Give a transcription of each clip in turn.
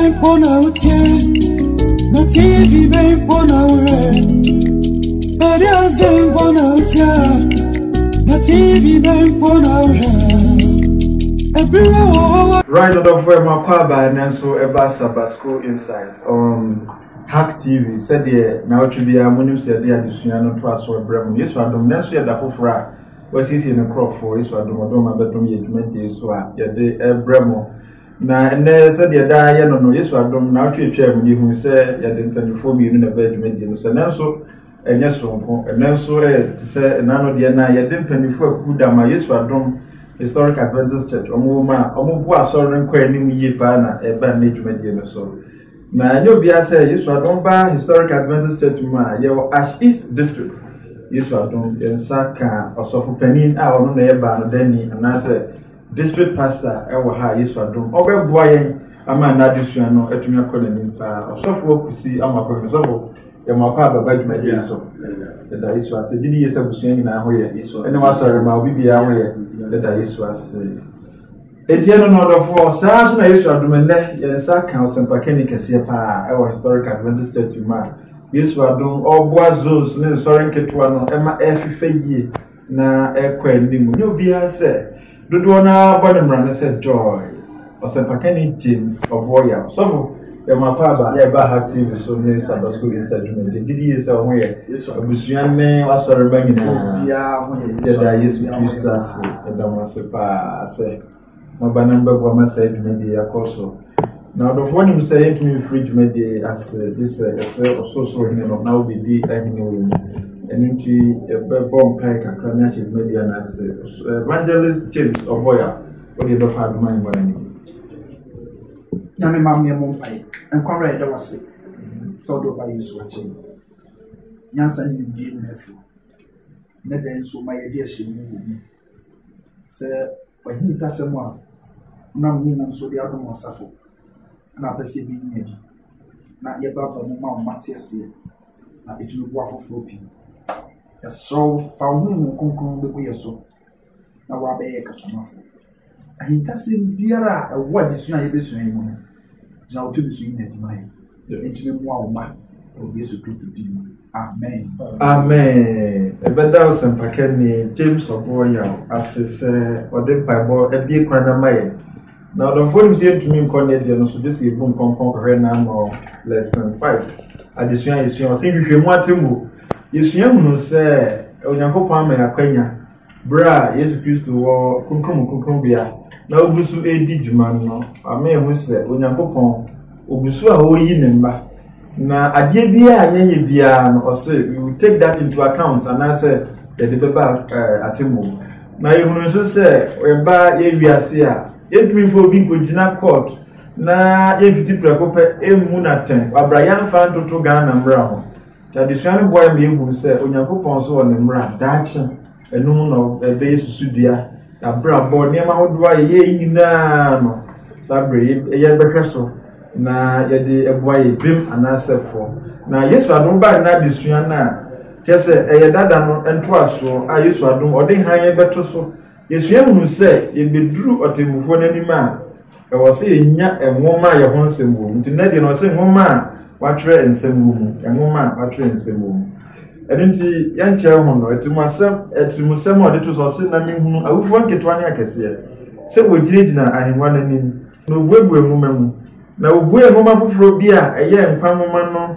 ben pona utie, na TV ben pona ure. Maria zen pona utie, na TV ben pona ure. Right out of where my car by Nanso Ebasa Basco inside Hack TV said the now to be a monument said the addition to us or Bremen. Yes, I don't necessarily that for was easy in a crop for this one. I don't my bedroom yet meant so yeah, the Bremo. Now, and there said the die, no, yes, I don't now to a chair when you say, yeah, the 24 million in a bedroom. So now so, and yes, and then so to say, none of the night, I didn't penny for good. Yes, I don't. Historic Adventist Church. Omo sorry nkwa ni ye pa na e ba na dwumadie no so. Na nyo bia say Yesu adon ba Historic Adventist Church ma ye Ash East District. Yesu adon ensa ka osofu panin a ono na ye ba no dani na say district pastor e wo ha Yesu adon. Obeboa yen ama na adisua no etumi akọ na nimpa. Osofu okusi ama akọ so ya makwa baba dwumadie so. Da Yesu ase didi Yesu abusuan na ho ye. Ene wa sorry ma obi bia ho ye. That is was Etienne no for Sas na Yesu adumene yensa kan sempakeni kese pa e Historic Adventist Church ma Yesu adum ogboa zones ne sorry nketua no e ma efife yie na ekwa anim nyo bia se dodo na bonimra ne se joy o sempakeni James oboya so e ma pa ba e ba active so ne Sabbath school inside me didi Yesu ho ye Yesu abusuan ne wasore ba nyina bia ho ye da Yesu Christus da masepa say no banamba go masai media akoso now the phone say it me fridge media as this so here no now be di anyway and into bomb pack akramia media as evangelist James Oboya what you do for my money nyame mam yemo pai enkwara e da wase so do ba Yesu ache nyansa ni die na afi na den so ma ye dia shemu se wahi tasemu a na mu na so dia do mosafo na pese bi nyadi na ye ba ba mu ma matiase na etu bu afoforo pi ya so fa hu konkon be ko yeso na wa be ye kasomafo ahi tasem biara e wo adisua ye besu en mu na o to bisu nyadi mai etu mu a o ma o Yesu Kristo di amen amen ebeda sempakeni James Oboya asese ode paibo ebie kwana maye na the phone is here to me connect no so this ebun kompon kore na no lesson 5 addition o se hwehwe mu atemu yesua hunu se onyankopon ama yakwanya bra Yesu Kristo wo konkrom bia na obusu edi djuma no ama ehu se onyankopon obusu a oyi ne mba na adie bia anyenye bia no ose we will take that into account and I say the beba atemu na ehunu so se eba ye wiase a edumi fo bi gojina court na ye fiti prekope emu na ten abraham fan toto Ghana mra ho traditional boy me ehunu se onyankopon so won mra daache enum no ebe Yesu dua abra bo ne ma hodo aye nyina no sabre ye behweso na yede eboa ye bim anasefo na Yesu adom ba na bisua na chese eye dada no ento aso a Yesu adom ode han ye beto so Yesu ehunu se ye beduru otemufo nanima e wo se enya enwoma ye ho nsemo nti na de no se nwoma watwere nsemo mu enwoma watwere nsemo mu edinti yanche ho no etumusem ode to so se na mehunu awufo nketwa ne akese se wogirejina ahenwa nanim no buebu enwoma mu na obuye mama fufuro bia eye nkwamoma no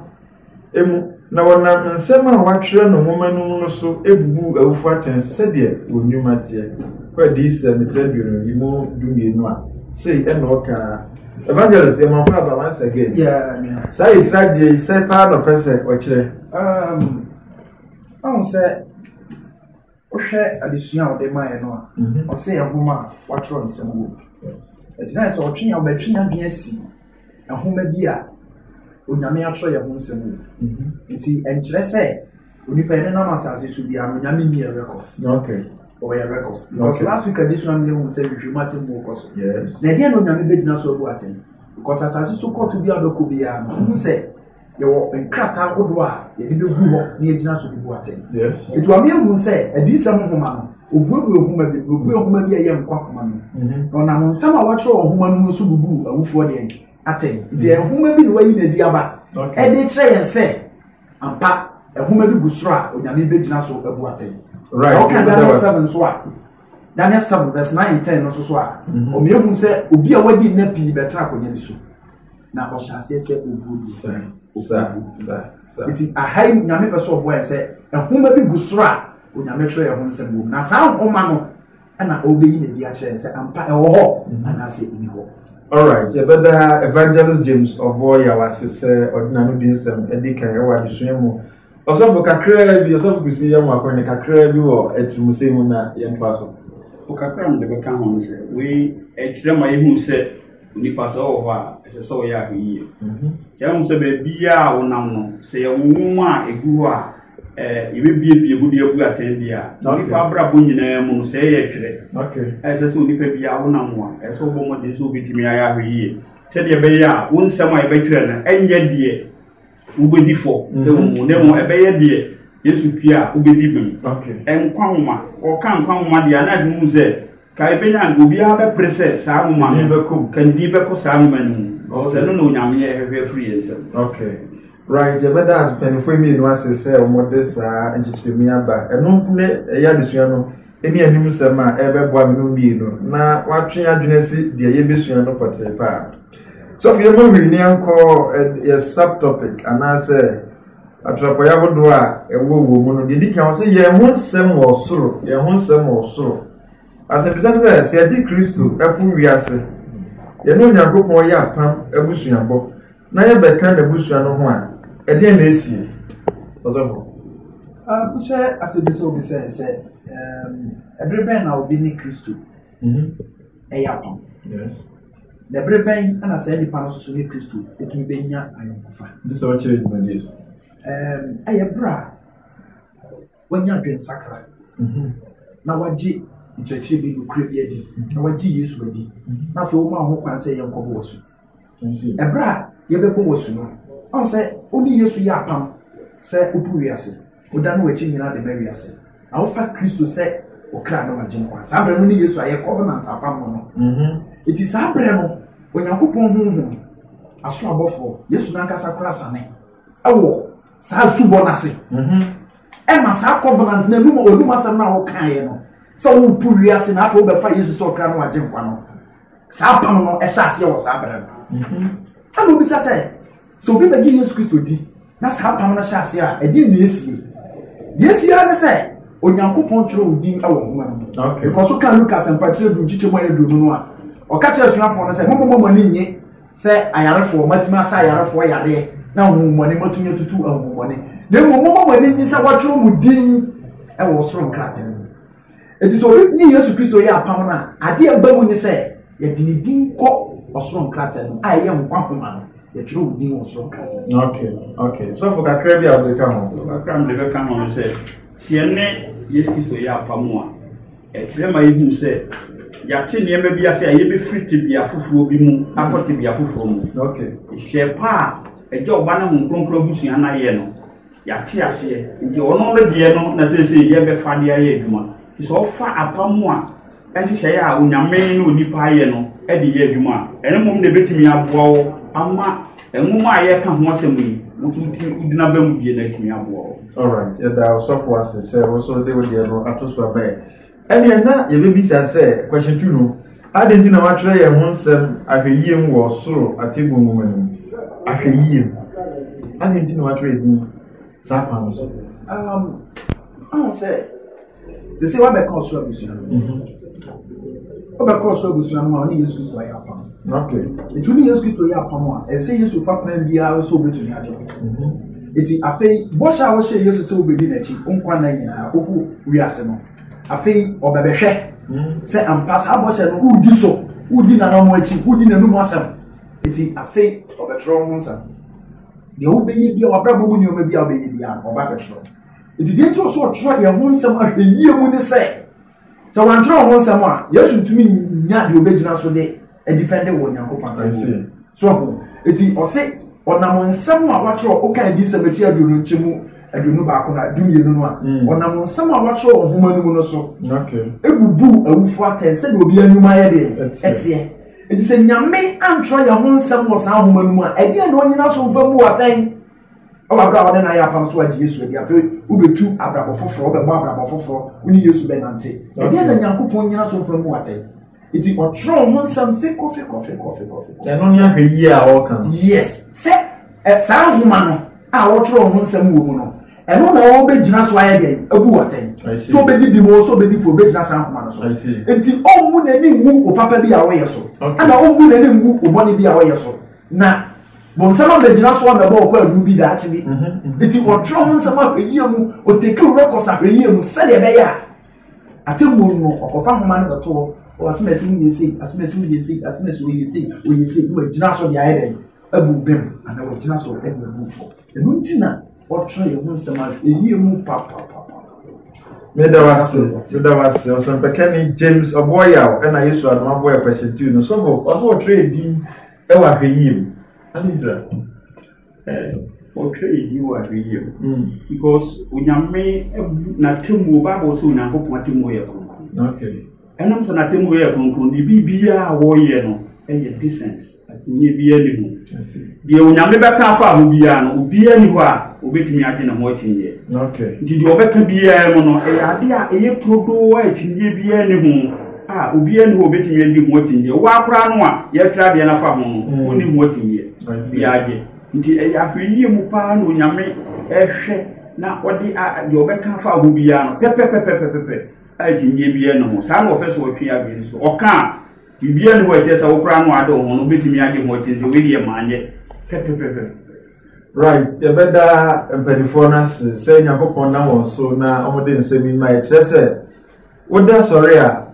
emu na wona nsema watwere no moma no so ebubu awufu atense se de onyuma tie kwa dis metrabiro imo dumienu a say enoka evangelist em papa ba once again yeah say track dey say part of person o kire I say ohwe adisua o de mai no a o say ahoma watwere nsem wo it's nice o twin o betwin adwesi ahoma bi a onyame atro ye ho nsem wo nti enkyere se onipa ene na masase so bi a onyame ni records okay or your records because last week this one they will say we matter more cause yes na dia no onyame begina so do aten because asase so court bi adoko bi a no say you enkrata kodo a ye bi gu ho na egina so bi aten yes it will be hu say adisam homa no obuebu homa bi a ye nkwa homa no no na nsam a watcho homa no so bubu awufo de aten de ehoma bi no wayi na di aba e de kire yen se ampa ehoma bi gusura onyame begina so abu aten right okay Daniel 7 so a Daniel 7 verse 9 and 10 no so a o me ehun se obi a wadi na pi betra akonya bi so na o hyase se obu sa iti ahai nyame pe so obo en se ehoma bi gusura onyame kire ehun se bo na sa homa no ana obeyi na di a kire se ampa e wo ho ana se ni ho. All right, yeah, Evangelist James Oboya was say ordinary binsem edika ewa disuemu. Also for kakra bi also for see yam akon kakra bi wo etumuse mu na yemfa so. O kakra mo de be kan ho se we ekire ma yehu se nipa so ho a ese so ya ahyi. Kyam so be bia wonam no se ye wonwu a egu a yebe bie gu de agu aten bia. Nipa abra bo nyina mu no se ye twere. Okay. Ese so nipa bia wonam a ese bo mo de so bitimi ya ahyi. Se de be ya wonsam a yebe twere na enye de ubedi fo de mu ne mo ebe ye de Yesu pia ubedi bim. Okay. Enkwanwa o kan kwanwa de ana de mu ze ka ebe nya obi a be prese sa mu ma kan di be ko sa mu manu o se no no nyame ye hwe free ensem. Okay. Right, yeah, but that penfo mi no asese o modest enchichimi aba eno ne ya desua no eni anim sema ebe boa me no bi no na watwe adwenesi de ye besua no pote pa. So we mo wi ni anko a subtopic and I say atrapoya bodo a ewo mu no de kan say ye ho nsem wo soro ye ho nsem wo soro ase bisa say se di Kristo efu wiase ye no nyakopon ye apam abusuabo na ye bekan da busua no ho a e de na esi ozofo so ase bisa obi say every ben na obi ni Kristo e ya apam. Yes. The breben and I said the panos of Christo, it will be near Ayofa. This all change my days. I bra when you're getting sacred. Now, what G, it's a chibi who created, now what G is ready. Now, for woman who can say young Cobosu. A bra, you be Cobosu. I say, only you see your pam, say Upuriase, who done watching in the Mariase. I offer Christo say, or cry over Jim once. I'm only used to a covenant upon. It is Abraham when you could pon a swab for yes, Nankasa Crasane. Oh, Sa Subonasi. Emma Sa covenant, Nemu or Lumasa now Kayano. So Purias in Apple by 5 years or Crano at Jimquano. Sapano, a chassis was Abraham. I will be said. So be the genius Christo D. That's how Pamela chassis, a deal this year. Yes, you understand. Onyanko Poncho din our woman. Okay. Because you can look at some particular Jichimo do o ka che asua fo no se mo mani nye se ayarefo matima sa ayarefo yare na homoni matunye tutu homoni de mo mani nye se watro mu din e wo soro krate eti so ni Yesu Kristo ya apam na ade aba mu ni se ye din ko osoro krate no aye nkwa homa no ye tro din osoro krate. Okay. So for kakra bi abeka ho kakra me be kan ho se tiene Yesu Kristo ya apam a e tire ma yibu se ya ti ne me bia se aye be friti bia foforo bi mu akoti bia foforo mu. Okay. Shepa eje oba na hun kronkro busua na ye no ya ti ase nti ono be die no na sese ye be fa dia ye adwuma so fa apamu a ehye ya onyame no onipa ye no e de ye adwuma ene mom ne betimi aboa wo ama enwuma aye ka ho asem yi mutu udina ba mu bie na timi aboa wo. All right. Yeah, that so for us say also they would no atoso ba and na ye be bisa say question 2 no adenzi na watre ye ho nsem ahweyie mu wo soro ategu mu manu ahweyie adenzi na watre di sa pam so I say they say what be cause of this what be cause of this no only Yesu Kristo ya pam. Okay. It only Yesu Kristo ya pam a e say Yesu fa plan bia so betuni ade eti afei bo sha wo she Yesu so obedi na chi onkwa na nyina oku wiase no afei obebehwe se ampas aboshe no udi so udi na no mo achi udi na no asem eti afei obetro ho nsam de obeye bia wabrabo mu ni o ma bia obeye bia obabetro eti de tro so tro ye ho nsam ahweyie mu ne se wan tro ho nsam a Yesu tumi nya de obegina so de e defend wo Nyankopɔn so eti o se onam nsam a watro o kan di sabachi aduonu nchemu aduonu ba ko na duye no a onam nsam a watro ohuma no mu no so okay ebubu awufu aten se de obi anuma ye de etie It is a nyame antro ya ho nsɛm wɔ saa ahoma no mu a ɛdeɛ na onyina so mfa mu watan abra wode na ya pam so agye Yesu adi afi ubetu abrabɔ foforɔ obɛbɔ abrabɔ foforɔ uni Yesu bɛnante ɛdeɛ na Nyankopɔn nyina so mfa mu watan iti ɔtro ho nsɛm feko ɛno nya hwɛ yi a ɔka yes sɛ saa ahoma no a wɔtro ho nsɛm wɔ mu no ɛno na ɔbɛgyina so ayɛ den abu watan so obedi bi mo so obedi fo obɛgyina saa ahoma no so enti ɔmu n'ani ngu opapa bi a wɔyɛ so ana ɔmu n'ani ngu obɔne bi a wɔyɛ so na bonsama bɛgyina so na bɔ ɔkɔ adu bi da akyi bi enti wɔtro ho nsɛm a hwɛyie mu otekiw records a hwɛyie mu sɛdeɛ ɛbɛyɛ a atemu no ɔkɔfa ahoma no bɛto asimesi yesi no gyina so ya ere abu bem ana wo gyina so e abu fo enu ntina wo tro ye hu nsema eyi mu papa medawase o so pekani James Oboya na Yesu anu Oboya kwashetu no so bo o so trade di e wa hweyim anidra o trade di wa hweyim because unyame na temu Bible so Nyankopon temu ye ko okay enam sana temu ye kronkron di bibia wo ye no e decent atinye bia ni hu die onyame beka afa ho bia no obia ni ho a obetumi age na ho atinye okay di obeka bia mu no e ade a eye prodo wa atinye bia ni hu a obia ni ho obetumi age ho atinye wo akora no a ye twa de na fa ho no oni ho atinye bia age nti e ya hweye mu pa no onyame ehwe na odi a de obeka afa ho bia no pepe atinye bia no sa na opeso otwe abi so oka bibia ni wo tesa wo kra no ade ho no betimi age ho tese we die manye pepe right ebeda emperifonas say Nyankopon na won so na omode nsemi ma e kire se woda sori a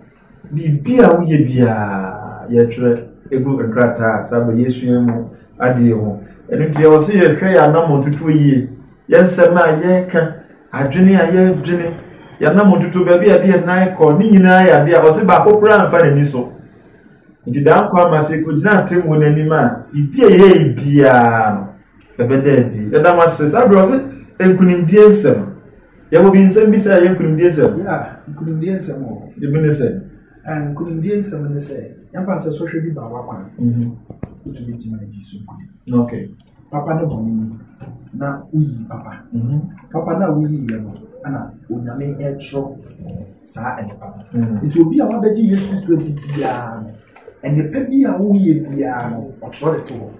bibia wo ye bia ye tire egu nkrata sabe Yesu emu ade ho enu tie wo se ye hwe ya na motutu yie ye nsema ye ka adwene a ye dwene ya na motutu ba bia bia nan ko ni nyina ya bia wo se ba popura amfa na ni so nti dan kwa mase ko gina temu n'anim a bibia ye bia ebeda bi eda mase sabe wo se enkunimdie nsem ya wo bi nsem bi se ya enkunimdie nsem ya enkunimdie nsem o de bi ne se enkunimdie nsem ne se ya fa se so hwe bi ba wa kwan otu bi gina di so okay papa ne boni na uyi papa papa na uyi ye no ana onyame etro sa e papa nti obi a wabeji Yesu Kristo di bia and the baby a uyi bia no otro de to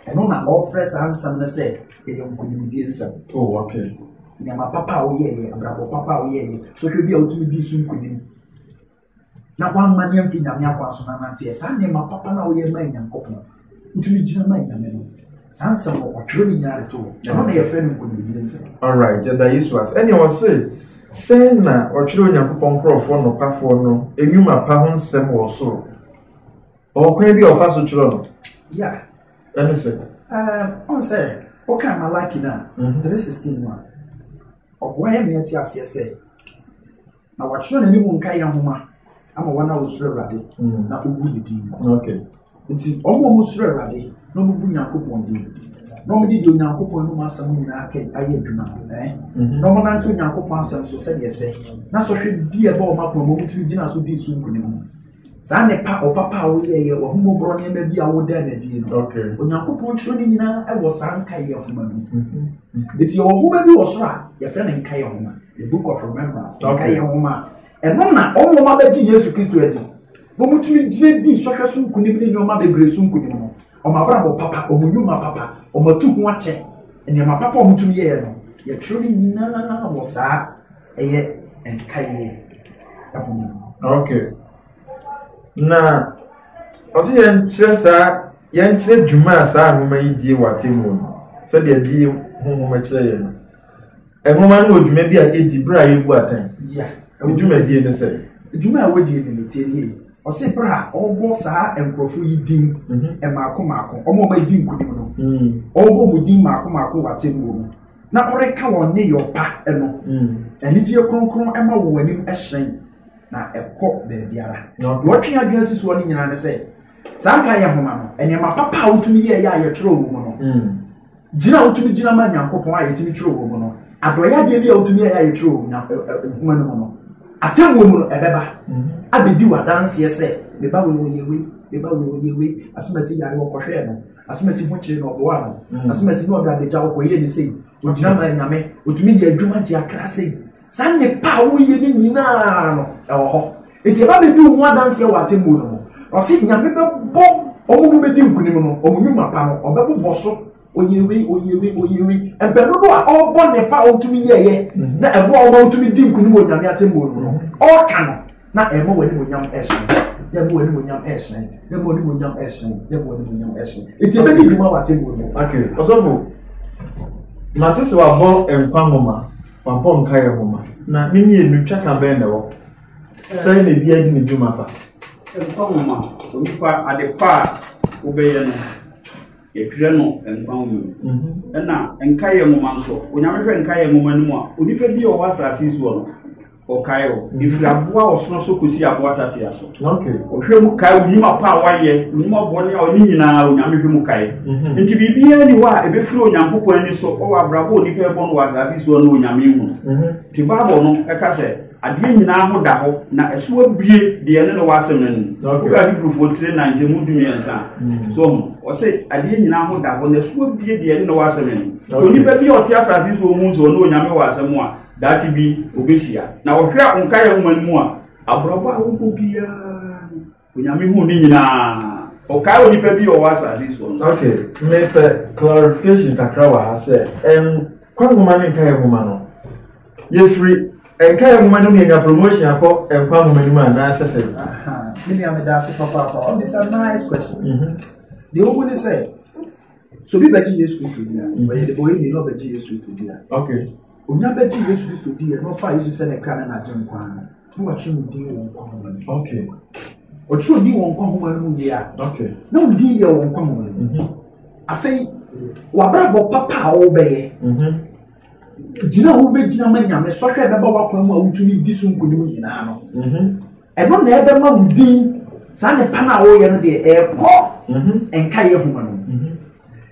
eno na offer ansam na say e yom kunimdie nsem oh okay nyama papa wo ye abrabo papa wo ye so hwe bia otumi di so nkunim na wan manya mfi nyame akwa so na nante sa nyama papa na wo ye ma Nyankopon otumi gina ma nyame no sansa wo otro ni nyare to eno na ye friend nkunimdie nsem all right and that is was anyone say na otro Nyankopon krofo no pafo no enwuma pa ho nsem wo so okwan bi ofa so tro no yeah and say on say okay my like na 316 one ogwa me ati ase say na watro na ni mu nka ya homa ama wana wo sure rade na ogu di okay nti omo mo sure rade na mo bu Nyankopon di no mo di Nyankopon no masam nyina aka aye adwuma no mo nanto Nyankopon asam so se de se na so hwe bi e ba o makon mo mutu gina so di su nkunim sa ne pa o papa wo ye wo homo bro ne ma bi a wo da na di no okay Onyankopon tro ni nyina e wo sa nka ye homa no eti wo homa bi wo so a ye fe na nka ye homa the book of remembrance nka ye homa eno na o mo ma ba ji Yesu Kristo adi bo mutu gina di so hwe so nkunim ni nyoma bebre so nkunim no o ma bra bo papa o mo nyuma papa o ma tu ho ache ene ma papa o mutu ye no ye tro ni nyina wo sa eye nka ye okay na osi yen chire djuma sa ahoma yi die watemu so de die honhoma chire ye no ehoma no djuma bi a edi bra ye bu atan ya djuma die ne se djuma a wodi ne tie nie osi bra obo sa enkrofo yi din e maako omo ma din kudim no obo mu din maako watemu no na oreka won ne yopa eno eni die kronkron ema wo wanim ehyen na ekọ be biara wo twa adwene siso ni nyina ne se sanka ye homa no ene ma papa wotumi ye ya ye tro wo mu no gina wotumi gina ma Nyankopon a yetimi tro wo mu no adoya de bi a wotumi ye ya ye tro wo na homa no no atem wo mu no ebeba abedi wadanse ye se me ba wo ye we eba we asomasi yare wo kohwe no asomasi ho kire no oboa no asomasi no oda de ja wo ye ni sei ogina ma nyame otumi di adwuma di akra sei sanne pa wo ye ni nyina no ewo ho enti eba be di ho adanse ya watembu no o si nyame be bo omu be di nkunim no omu nyuma pa no obebo boso oyewe ebe no do a obo ne pa otumi yeye na ebo obo otumi di nkunim onyame atembu no o ka no na emo wani onyam ehye yebo wani onyam ehye yebo wani onyam ehye yebo wani onyam ehye enti ebe di dwuma watembu no okay osofo matese wa bo enkwa ngoma wa bo nka ye ngoma na minye nutwa ka ben de wo sai ne bia di ne dwuma fa enkwa ngoma onipa adepa obeye no etwire no enkwa ngoma na enka ye ngoma nso onyame hwe enka ye ngoma no a onipa bi o wasase nso no okayo ifra aboa osno so kosi aboa tatia so okay ohwe mu kai onyima pa waye onyima bone a oni nyina onyame hwe mu kai nti bibia ni wa ebefiri onyankopon ani so o abrabo onipa ebo no wasase so no onyame hu ti babo no eka se ade nyina ho da ho na eso abie de ene no wasem nanu o ga di proof 390 mu dumiensa so o se ade nyina ho da ho na eso abie de ene no wasem nanu onipa bi o ti asase so mu so no onyame wasem a dati bi obeshia na ohwa onka ya mu a abrabo a wo bia onyame hu ni nyina oka onipa bi o wasa this one okay me clarification kakra wa say kwangoma ne kai ngoma no ye free kai ngoma no me promotion akọ kwangoma ni ma na assess aha me am da se papa on this a nice question the woman say so bi baji Yesu Kristo dia we the boy ni no baji Yesu Kristo dia okay onya baji Yesu Kristo dia no fa Yesu se ne kana na agem kwan no wa chim di won kwan okay o tro di won kwan ho mu dia okay na o di dia won kwan ho afei wa brabo papa o beye jina ho be jina ma nyame so hwe be ba wa kwan mu a wutuni di so nkonim nyina no eno na ebe ma wudin sa ne pa na wo ye no de e ko enka ye ho no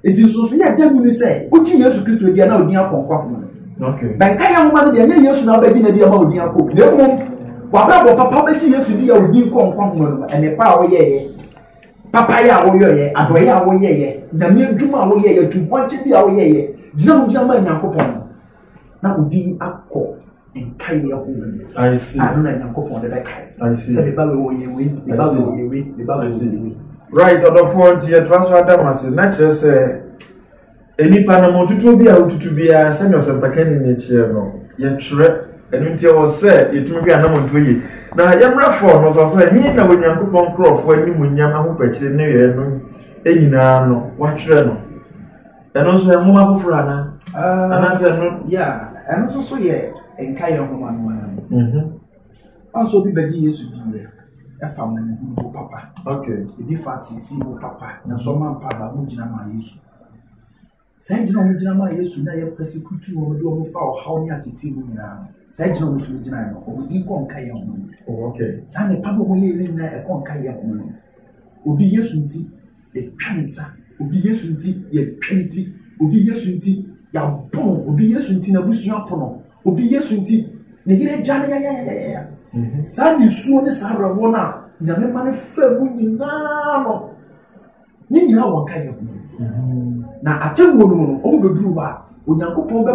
eti so so ya damu ni say uji Yesu Kristo dia na odin akonkwa ho no okay ben ka ya ho ma de nye Yesu na ba gina dia ma odin akọ na emu wa brabo papa ba ji Yesu dia odin konkwa ho no ene pa wo ye papa ya wo ye ado ya wo ye nyame adwuma wo ye tu kwanche bia wo ye jina mu jama nyankopon na odin akọ enka ye ho no I see anu na nyankopon de be kai I see se be ba wo ye we be ba wo ye we be ba wo ye we right odofo tie transfer damase na kire se enipa na motutu bi a otutu bia se me osempakani ne kire no ye twere enu tie wo se yetumi bia na monto yi na ye mrafo no so so ni na wonyankopon krofo ani munyam ahopakire ne ye no enyina no wa twere no eno so emu afoforo ana ana se no yeah eno so ye enka ye ho ma no also bi baji Yesu bi efa man bu papa okay ebi fati ti bu papa na so man pa ba mu gina ma Yesu sai gina mu gina ma Yesu na ye persecute wo do mo fa o hawo ni atiti mu nyina sai gina mu gina no o di ko nka ye ho okay sai ne pa bo le le na e ko nka ye ho no obi Yesu nti e twansa obi Yesu nti ye twinti obi Yesu nti ya bon obi Yesu nti na busu apono obi Yesu nti ne gire jana ya Sani suo ne sara wona nyame ma ne fa mu nyina no ni nyina wonka ye na atemwo no o be duru ba onyankopon be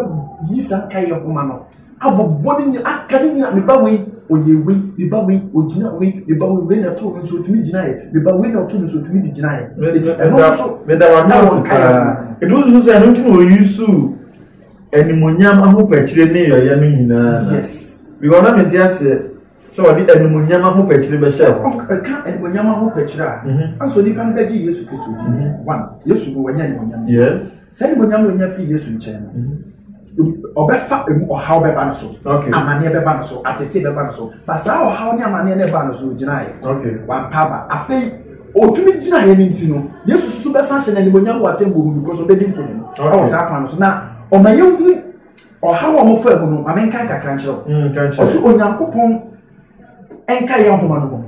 yi san ka ye ho ma no abobbo ni aka ni nyina me ba we oyewe me ba we ogina we me ba we na to we so tumi gina ye me ba we na to we so tumi gina ye me da wa no ka edu so no tumi o yusu enimonyam ahopakire ne yoya no nyina yes because na me dia se so di enimonyam ahopakire be share ka enimonyam ahopakire aso ni kan gaji Yesu Kristo one Yesu bo wanya enimonyam yes sai enimonyam wanya fi Yesu nchen obefa emu ohaw be ba no so amane be ba no so atete be ba no so basa ohaw ni amane ne ba no so gina ye okay one papa afei otumi gina ye nti no Yesu susu be san hye na enimonyam wa tembo because obedi nkunu o sa kwa no so na o maye hu ohaw mo fa emu no amenka kakra nchero oso onyankopon enka ye homa no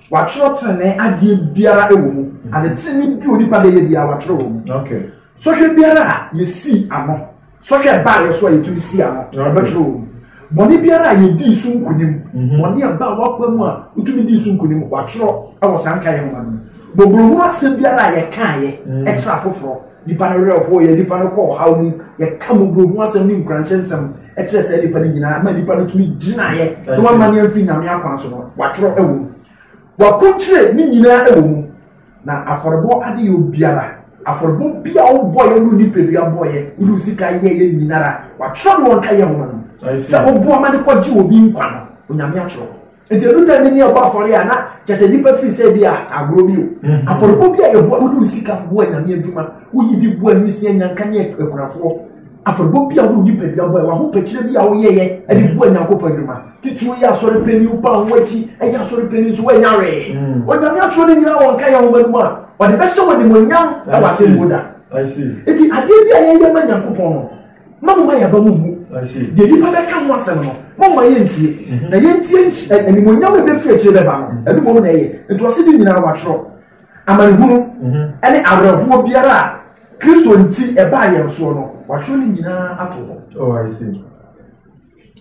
wa chiro tene ade biara ewo mu ade tene bi onipa de ye bia wa chiro wo okay so hwe biara ye si amo so hwe ba ye so ye tu si amo ba chiro wo boni biara ye di sunkunim boni aba wa kwa mu a utumi di sunkunim wa chiro e wo san ka ye homa no bobro mu asem biara ye kan ye extra foforo nipa no re opo ye nipa no ko how mu ye ka bobro mu asem ni nkranche nsem extra say nipa ni gina ma nipa no tumi gina ye no ma ne afi nyame akwan so no wa tro ewu wa kontre ni nyina ewu mu na aforbo ade yo biara aforbo bia wo boy no nipa bia boy ulu sika ye nyinara wa tro no won ka ye ho no se obo ma de ko ji obi nkwa no onyame atro enti elu ta ni oba afori ana chese nipa free say bia agro bi o aforbo bia ye bo ulu sika bo anyame aduma uyi bi bo anisi anyanka ne ekunafo aforbo bia wo nipa bia boy wa ho pekire bia wo ye edi bo anyanko aduma titu ya sori peni upa wachi eja sori peni so wanya re onyame atro ni nyina won ka ye ho baduma o de bese wo de monyam e wa se moda I see. enti ade bia ye ma nyankopon no mama ya ba mu I see. de nipa be ka mo asem no mama ye ntie na ye ntie ani monyam be fie kire be ba no edu mo na ye enti o se di nyina wa tro amanhunu ene awreho biara Kristo nti e ba ye so no wa tro ni nyina ato. Oh, I see.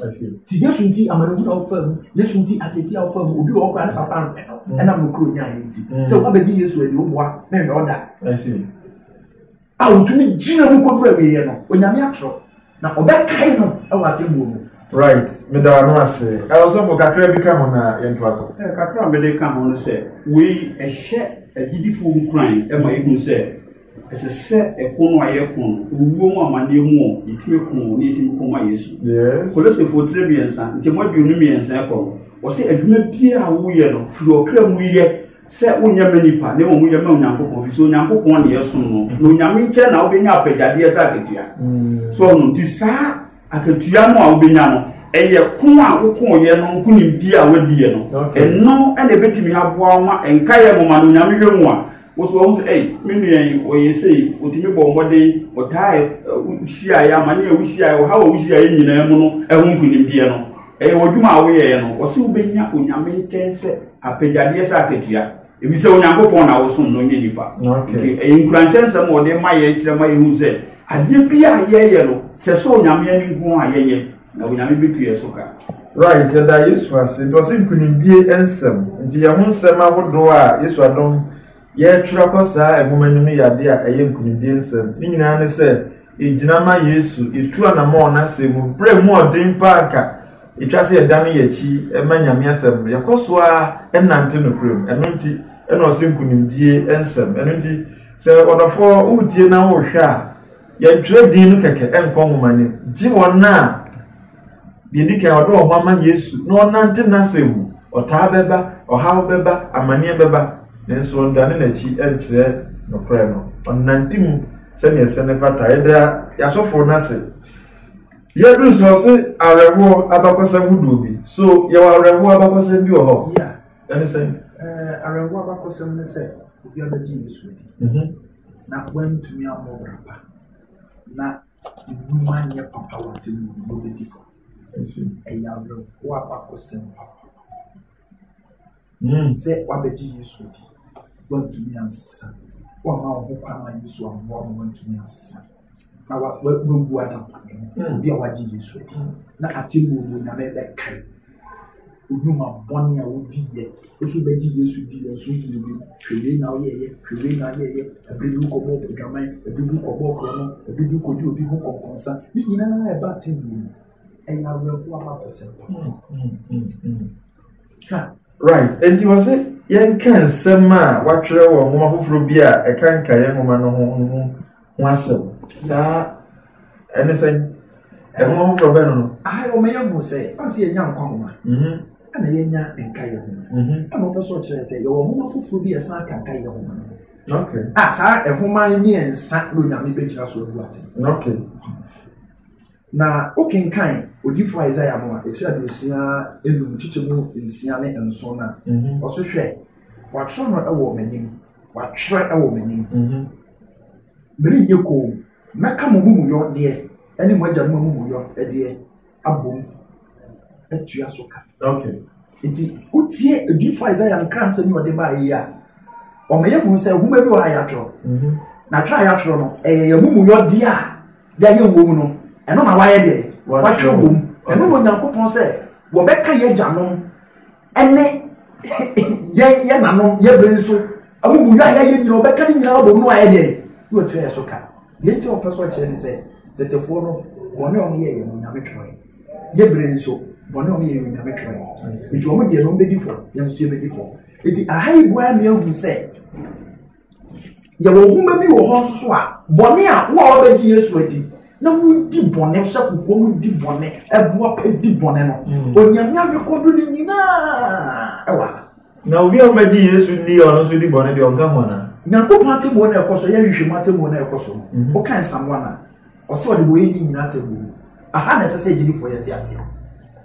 I see. Ti Yesu nti amanhunu of fam Yesu nti ateti of fam obi wo kra ne papa no ena mo kro nya ye nti se wo ba di Yesu edi wo boa na me oda. I see. Utumi jina mu kodura wiye no onyame atro na obekai no e wa tembo no. Right, me da no ase. I also for kakra bi ka ho na yento aso. Kakra me de ka ho no se we ehye agidifo nkran e ma ehun se ese ekono ayekon uwo mu amane mu itime kon ni itime kon wa Yesu. Yes. Kolose fo trebiensa nti mo bi onu miensa ekon o se adwuma bia wo ye no fi okra mu ye se wonya manipa ne wo ye ma onyankopon fi so onyankopon ne yeso no no nyame nche na obenya apagade sa akatua so no ti sa akatua no a obenya no eye kon a wo kon ye no nkunim bia wadi ye no eno ene betimi aboa ma enkaye mo ma no nyame hwemu a wo so wo say menu o ye sei otimi bo mbode o tae ushia ya ma ne ushia ya ha wo ushia ye nyina mu no ehun nkunim bia no eye wodwuma a wo ye no wo se obenya onyame nche se apagade sa akatua ebi se onyankopon na wo so no nye nipa okay nkranche nsem o de ma ye kire ma ye hu se ade bia ye no se so onyame ani hu a ye na onyame betu ye so ka right and that Yesu ase do se nkunimdie ensem nti ye hu nsem abodo a Yesu adom ye twira kosa emumanim ya de a eye nkunimdie ensem ni nyina ne se ejina ma Yesu etu anamo na se mu bre mu odin paaka etwase ye dan ye chi emanyame asem ye koso a enante no krem enonti eno se nkunimdie ensem enonti se odofo udie na wo hwa ye trading no keke enkonwomane ji wona de dike odo ho ama Yesu no nante na semu ota beba oha beba amane beba nenso ndane na chi enkyere no krem no onantim se ne se ne fata eda yasofo na se ye do so se arewo abakosam hudobi so ye wa arewo abakosam bi oho yeah anything arewo abakosam ne se obi abaji Yesu na when to me amobra na nyuma nye papa wate no be before eya arewo abakosam se wabaji Yesu di when to me ansisa wa ma ho kwa ma Yesu ambo when to me ansisa na wa gbu adam bi a waji Yesu di na atimu mu na be kai oduma boni a wodi ye osu beji Yesu di so di bi twele na ye abidu ko bo programai abidu ko bo krono abidu ko di obi ko konsa ni nyina e ba timu e na we ko abakose right and you was it yen kan sema watwere wo mo afoforo bi a e kan ka yen mo no ho asem sa anything e mo afoforo be no o me yam say pasi enya nkwa ana yenya enka ye ho ana o peso kire say yo mo afoforo bi esa kan ka ye ho okay sa e homa ni ensa no nyame be gira so du ate okay na okenkan odifo Isaiah mo a etira de osia enum chichemu nsia ne enso na oso hwe watro no ewo manim watro ewo manim beri nyeko meka mo mu yo de ene mo agya mo mu yo de abom atua so ka okay enti utie odifo Isaiah nkran se ni ode ba yi a o meye mu se huma bi wa ayatro na try ayatro no mu yo de a ya ye wo mu no eno na waye de watro wo eno no nyankopon se wo beka ye gyanom ene ye nanom ye benso amu ya ya nyina obeka ni nyina obo no ayede wo twa so ka ye ti o peso che ni se tetefo no bone o ye ye nyame twa ye bre nso bone o ye ye nyame twa nti o mo de no be difo ye nso be difo eti ahai bua mi ogu se ye wo huma bi wo ho so a bone a wo a obeji Yesu adi na wo di bone hye kokko wo di bone ebua pa di bone no onyame amekodu ni nyina ewa na obi a obeji Yesu ni ono so di bone de onga ho na nyanko pate bo na ekoso ye hwehwe mate bo na ekoso o kan samwana o so de bo ye ni nyina tabu aha na sese gidi fo ye ti ase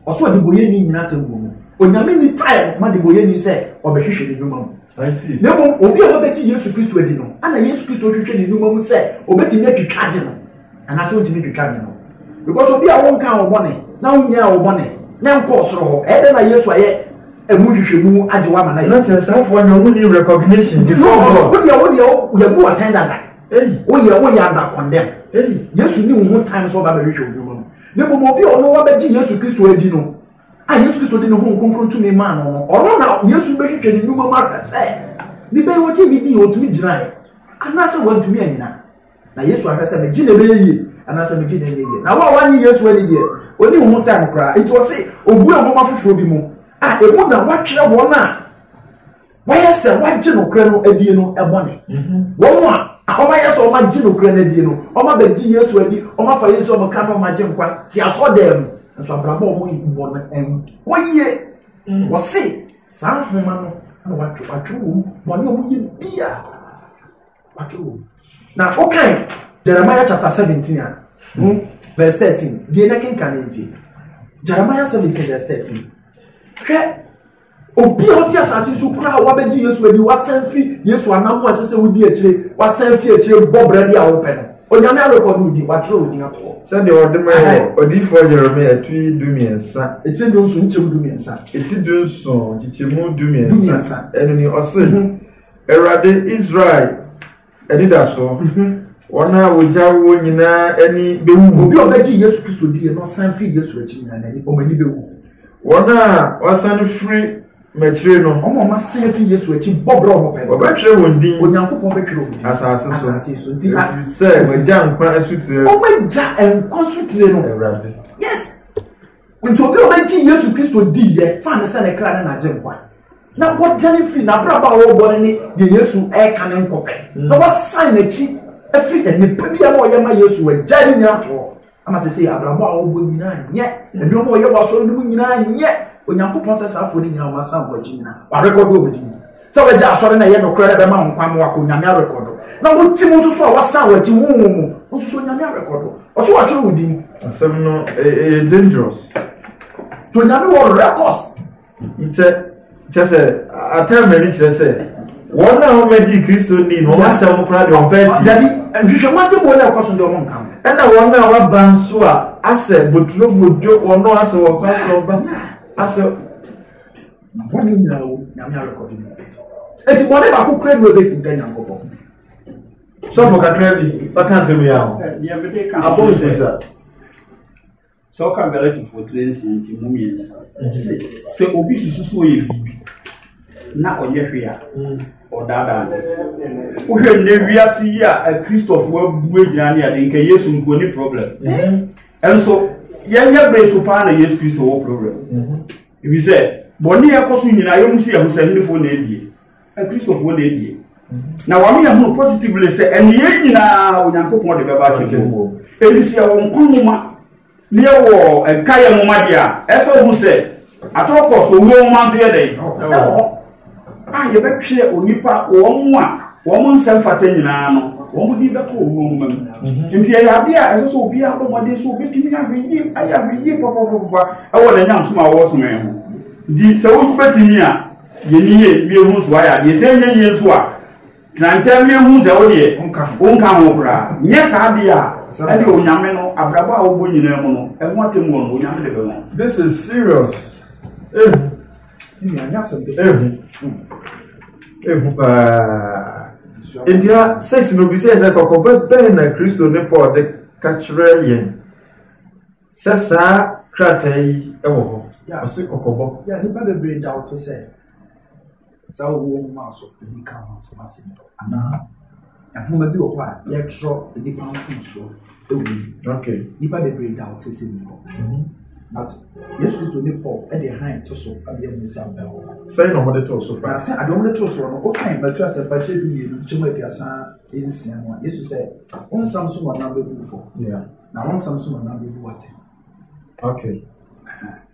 o so de bo ye ni nyina tabu onyame ni time ma de bo ye ni se obehwehwe ni dwuma mu I see na mo obi a obeji Yesu Kristo adi no ana Yesu Kristo hwehwe ni dwuma mu se obeti ni atwitwa age no ana so ntimi twitwa age no because obi a won kan wo bone na wonya wo bone na nko soro ho e de na Yesu aye emu hwehwe mu age wa ma na not a self one no need recognition before God wo ye bu attend that wo ye under condemn Yesu ni wo time so ba be hwehwe dwuma mu na mo obi a ono wa beji Yesu Kristo adi no a Yesu Kristo di no ho konkron tu me man no ono na Yesu be hwehwe ni dwuma ma ka se bi be wo ti bi di o tumi gyina ana se wo tumi anyina na Yesu ahwese me gine be yi ana se me gine be yi na wa ni Yesu ani de oni ho time kra it was say obu e mo mafoforo bi mu a emu na wa twere wo na wa yese wa gye no kra no adie no ebone wo mo a ahoma yese o ma gye no kra no adie no o ma ba gye Yesu adi o ma fa Yesu o ma kra no ma gye nkwa ti aso dem nso abrabo mo yi bo na koye wo se san homa no na wa twere wo ni o yi bia wa twere na okay Jeremiah chapter 17 verse 13 die na kenkan enti Jeremiah 17 verse 13 hwe obi oti asase so kura wa beji Yesu edi wa sanfi Yesu anamu asese wudi akire wa sanfi akire bobre dia wo pe no onyame record wudi wa tro wudi ato se de odema odi for Jeremiah tui dumiensa eti do nso nchemu dumiensa eti do nso chichemu dumiensa enu ni ose Erade Israel edida so wona wojawo nyina ani bewu obi obeji Yesu Kristo die no sanfi Yesu akire nyina ani o mani bewu wona wasan free machire no omo ma sanfi Yesu akire bobre o pe obetwe wondin onyankopon betwe wondin asase so ti say waja nkwa asutire o meja enkwa asutire no Erade yes when to be obeji Yesu Kristo die ye fa ne se ne kra na je nkwa na what jani free na braba wo bone ni de Yesu e ka ne nkope na wa sign na chi every ne pebia na o ye ma Yesu e jani nya to ama se say abrabo a wo bo nyina nye edo mo ye wa so no nyina nye onyankopon se safo ni nyina o ma san bo chi nyina wa record o bi so we ja asore na ye no kra be ma nkwa wa ko nyame record na wo ti mo so a wa san wa chi wo so nyame record o so wa tro wudi asem no dangerous to nyame wo records Chese atameni chese wona ho meji Kristo ni no asem kra de obeti dabi nhwehwe mate bo na ekoso de o nkam ena wona wa banso a ase boturo bojo wono ase wo kwaso ba ase woni nyina wo nyame record ni eti bone ba ko kra no be kinga nyankopon so for katrabi baka semu ya ho ye be dey kan abo sesa so ka galati for trace nti mumiensa se obi susu ye bibi na onye hwe a odada uhwe ne wiase ya Christopher abu egyina ne ade nke Yesu nko ni problem enso yenye beso pa na Yesu Kristo wo problem ibi se boni yakoso nyina yo musi ya husani fo na ebie Christopher na ebie na wa me hu positively se eniye nyina onyankopon de beba kefo elisi ya won kunuma ne wo enkaya moma dia eso hu se atoko so wo manzo ye dai ye betwe onipa wo mo nsem fata nyina no wo mo di be ko wo mo mam nti ya bia eso so obi abo mode so obi timi na hwiji aya hwiji popopopo e wo na nyam so ma wo so me ho di se wo betimi a ye niye bi hu so aya ye se nye so a trante mi hu se wo de onka ho kura nye sa bia e de onyame no abrabo a wo bo nyina mu no e ho atem wo no onyame de be no this is serious India sex no be say kokobe be na Kristo ne Paul de kachre yen sesa kratai ewo ho ase kokobo ya ni ba be bring out to say So we must of the becomes massive. And whom be a yet drop the pound food so. Okay. Nipa the break down to see me. But yes, we do the pop at the hand to so at the end of the say no more to so far. I don't want to so okay, but just a budget you to make your son in Sian. Yes, you say, on Samsung or number before. Yeah. Now on Samsung or number what? Okay.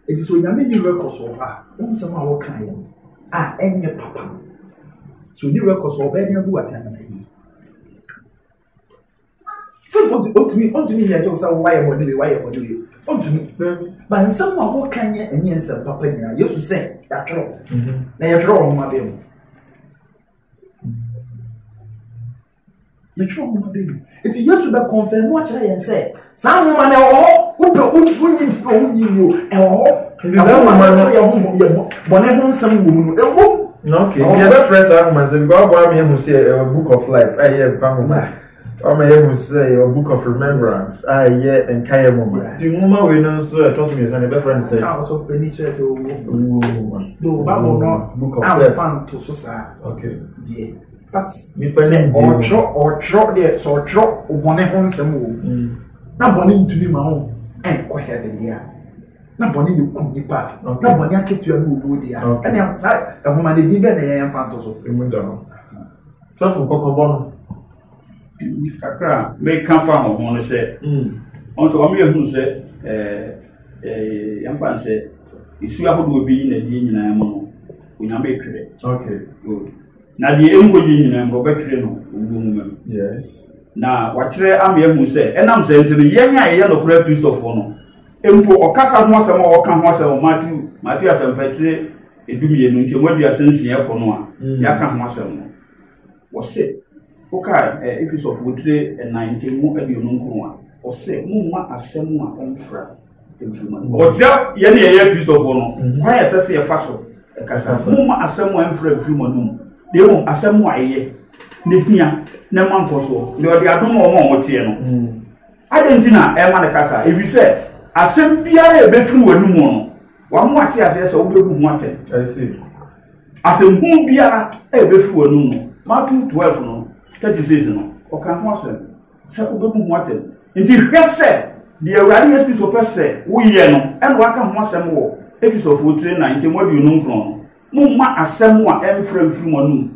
It is when I made the records over, on some our kind. And your papa. So the records over any of what time. So what to me, I just say why I want to do. But someone who can yet and yes, Papa, I used to say that draw. They are drawing my baby. You draw my baby. It's used to be confirmed what I say. Some woman who needs to own you and all. Whenever some woman. Okay, the other press arguments and God want me to say a book of life. I hear Panguma. I'm able to say a book of remembrance. I hear and Kaya Mama. The woman we know so trust me, and a friend say, house of Benicia, so do Bible not book of life. Fan to Susa. Okay, dear. But me or drop there, so drop one on some move. Not bonning to be my own and quite heaven there. Not bonning you could be back. Not bonning I kept your move there. And outside a woman did even a infant also. So for Cocobono. Kakra make come from on say also am you say yamfa say isu ahodo obi na die nyina mo onya mekre. Okay, good. Na die engo yi nyina mo bekre no ogbum. Yes. Na wakire am you say enam say ntino yenya ye no kra Christopher no empo okasa ho asem o ka ho asem Matthew asem petre edumie no nti mo dia sensia ko no a ya ka ho asem no wo say okay, if it's of Woodley and 19 more at the Ununqua, or say, Mumma Assemwa and Fra. Or tell Yenny piece of honor. Why I say a fassel? A Casa Mumma Assemwa and Fra Fumanum. They won't Assemwa a year. Nikia, Neman Poso, you are the Adomo Motiano. I didn't dinner, Emma Casa. If you say, Assembia a bit through a new one more tears as a will be wanted. I see. Assembia a bit through a new Matthew 12 no. 36 no o kan ho asem se obebu ho atem nti hwese de awurade yesu so pese wo ye no en wa ka ho asem wo episode 49 mo bi no nkron no ma asem a emfra mfiri mo no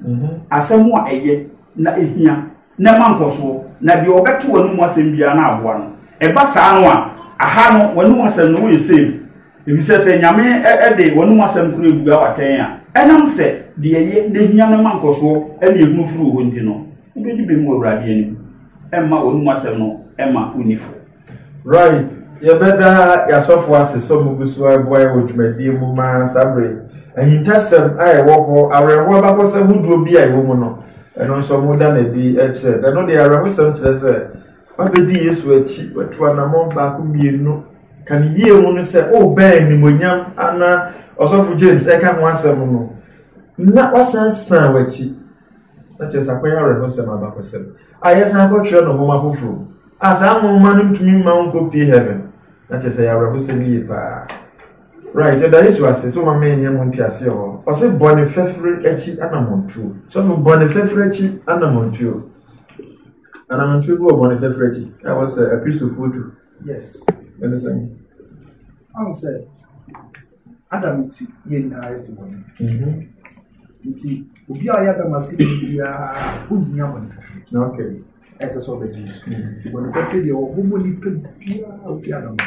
asem a eye na ehia na mankoso na de obeto wanu mo asem bia na aboa no e ba saa no a aha no wanu mo asem no wo save if se nyame de wanu mo asem kuro ebu a waten a enam se de eye na ehia na mankoso e na ehunu furu ho nti no Right, you better yourself was a some boy which may deal Muma Sabre, and he tells them I walk our robber was a wood be a woman, and also more than a D. I know they are some to what the D is where cheap, but one among back whom you know. Can you only say, oh, bang, Nimunyam, Anna, also for James, I can't want some. Not what's a son with cheap. That is a prayer and also my back. I yes, I got you no more who as I'm man to me, my uncle P. Heaven. That is a representative. Right, that is what I say. So, my main young Montiasio. Or say Boniface Etchi Anamon too. So, Boniface Etchi Anamon too. And I'm sure Boniface Etchi. That was a piece of food. Yes. Understand? I will say, Adam, yen narrative. If you are the Massi, okay. As a sort of use. When the video, who will you put of the Adam?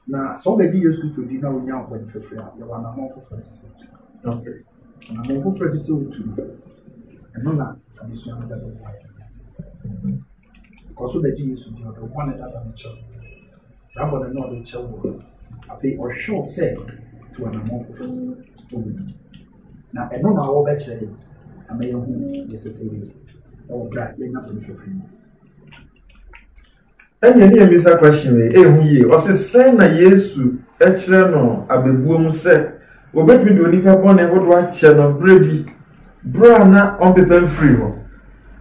Now, so that you used to do now when for free, you are more for first. Okay. And I'm more for first too. And no, I'm just one that because that you used to do the one that I'm child. Somebody know the child. I think or sure said to an amount of now, I don't know how much I may have necessarily or black, you're not going to free. And you hear me say question, ye, or say, send a yes to Echelon, a boom set, or bet me do Nika Bonnet, what watch channel, Brady, Brana on paper free.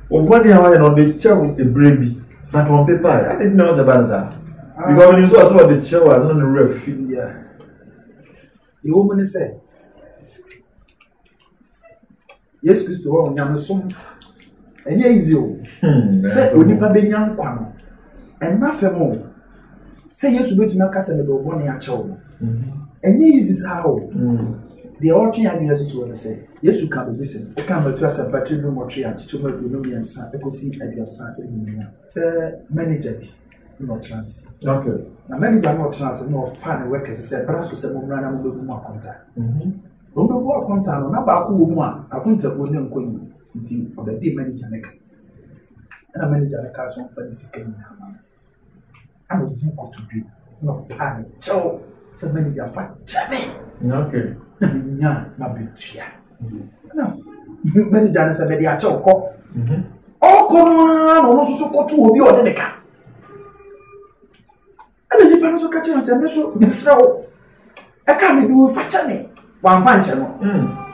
Or 1 hour on the chair with the Brady, but on paper. I didn't know about that. Because when you saw the chair, I don't know the ref. The woman said, Yes Christo wa onyame som enye easy o say onipa benya nkwa no enna femo say Yesu betumi aka se me do bone a chewo enye easy sa o the ortwe adu so na say Yesu ka be se o ka matu asa battery no mo twe a chicho ma do no yensa ekosi aduasa enyina say manager bi no chance okay na manager no chance no fan workers say braso se mo mra mo be mu akonta Rumbe bo akonta no na ba ko wo mu a akonta bo ne nkoyi nti obedi manager ne ka na manager ne ka so fa sika ni ama ana bu ko to bi no pan cho se manager fa chame okay na nya na betia na manager ne se be dia cho ko o ko no no so ko to obi o de ne ka ana ni pa no so ka che se me so bisrawo e ka me du fa chame wan fanche no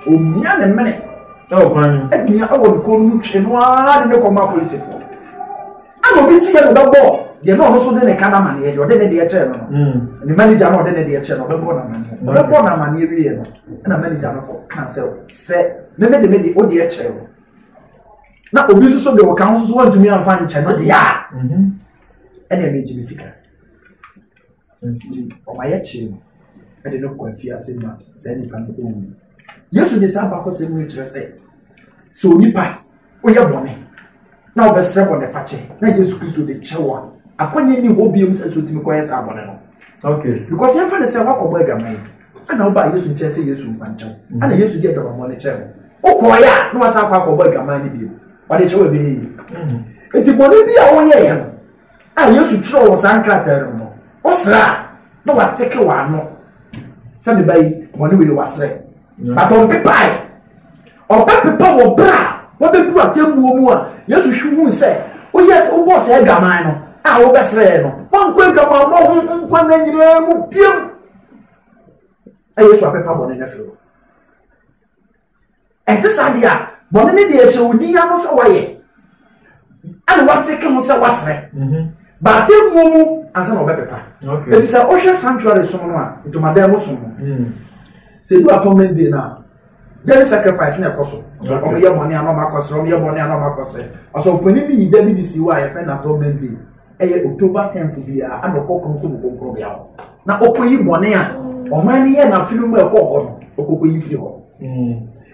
omia ne mene kwan edua awo ko nu twe no a ne ko ma police fo ano bi tie no babo de no so de ne kana mane ye de ne de che no ne manager no de ne de che no babo na mane wi ye no na manager no ko cancel se me de o de che no na obi so de o kan so want me an fanche no de ya ene me ji bisika o ma ye che no ade no kwa fi asema se ni pan do mu Yesu de sa ba ko se mu kire se so nipa o ye bone na o be sre bone fache na Yesu Kristo de chewa akwanye ni ho biem se so timi ko ye sa bone no okay because ye fa ne se wa ko boy gamai ana o ba Yesu nche se Yesu mpanche ana Yesu de do mo ne chewa o ko ya na wa sa kwa ko boy gamai ni biem o de chewa be yi enti bone bi a wo ye ye no a Yesu chiro wo san krater no o sra na wa teke wa no sabe bai money we wasre but on pepai o pepa wo bra wo be pu atembuo mu a Yesu hwu se o yes o boss e gaman no a wo besre no wan kwa gaman mo hu nkwa na nyina mu biem a Yesu apepa bone na firo ente sadia bone ne de ehye odi ya no se waye ana wateke mo se wasre ba atembuo mu ansa no bepepa okay it is a ocean sanctuary so no a to madam so say do atonement day na there sacrifice na ekoso so o ye money ano makosre o ye money ano makosre so peni ni ida bi disi wa ye friend atonement day eye October 10th bia ana kokon bia na okoyi money a o man ye na film e ko ho no okoyi firi ho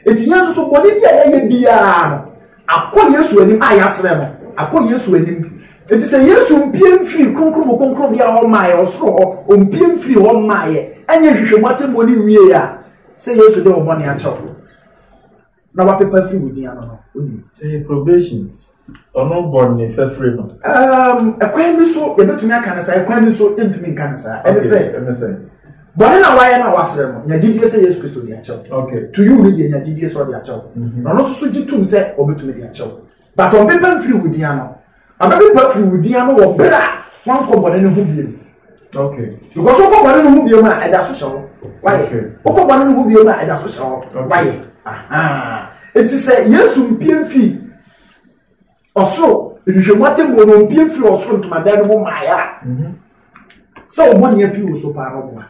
etinya so money bia ye bia no akọ Yesu anim ayasre no akọ Yesu anim it is a Yesu mpiem free konkro bia o mai osoro o mpiem free o mai anya hwehwemu atembo ni wie ya say Yesu de o bone a chaw na wa paper free wudi ano no oni probation ono bone fe free no ekwan bi so ye betumi aka na sa ekwan bi so entumi nka na sa e say bone na wa ye na wasre no nya gidie say Yesu Kristo de a chaw okay to you read nya gidie so de a chaw no no so gitum say o betumi de a chaw but on paper free wudi ano ababi pa free wudi ano wo bra wan ko bone ne hu biem okay because o ko bone ne hu biem a e da so shawo why o ko bone ne hu biem a e da so shawo why it is say Yesu mpiem fi osoro ehwehwemu atembo no mpiem fi osoro ntomadan no maya so o money fi wo so pa no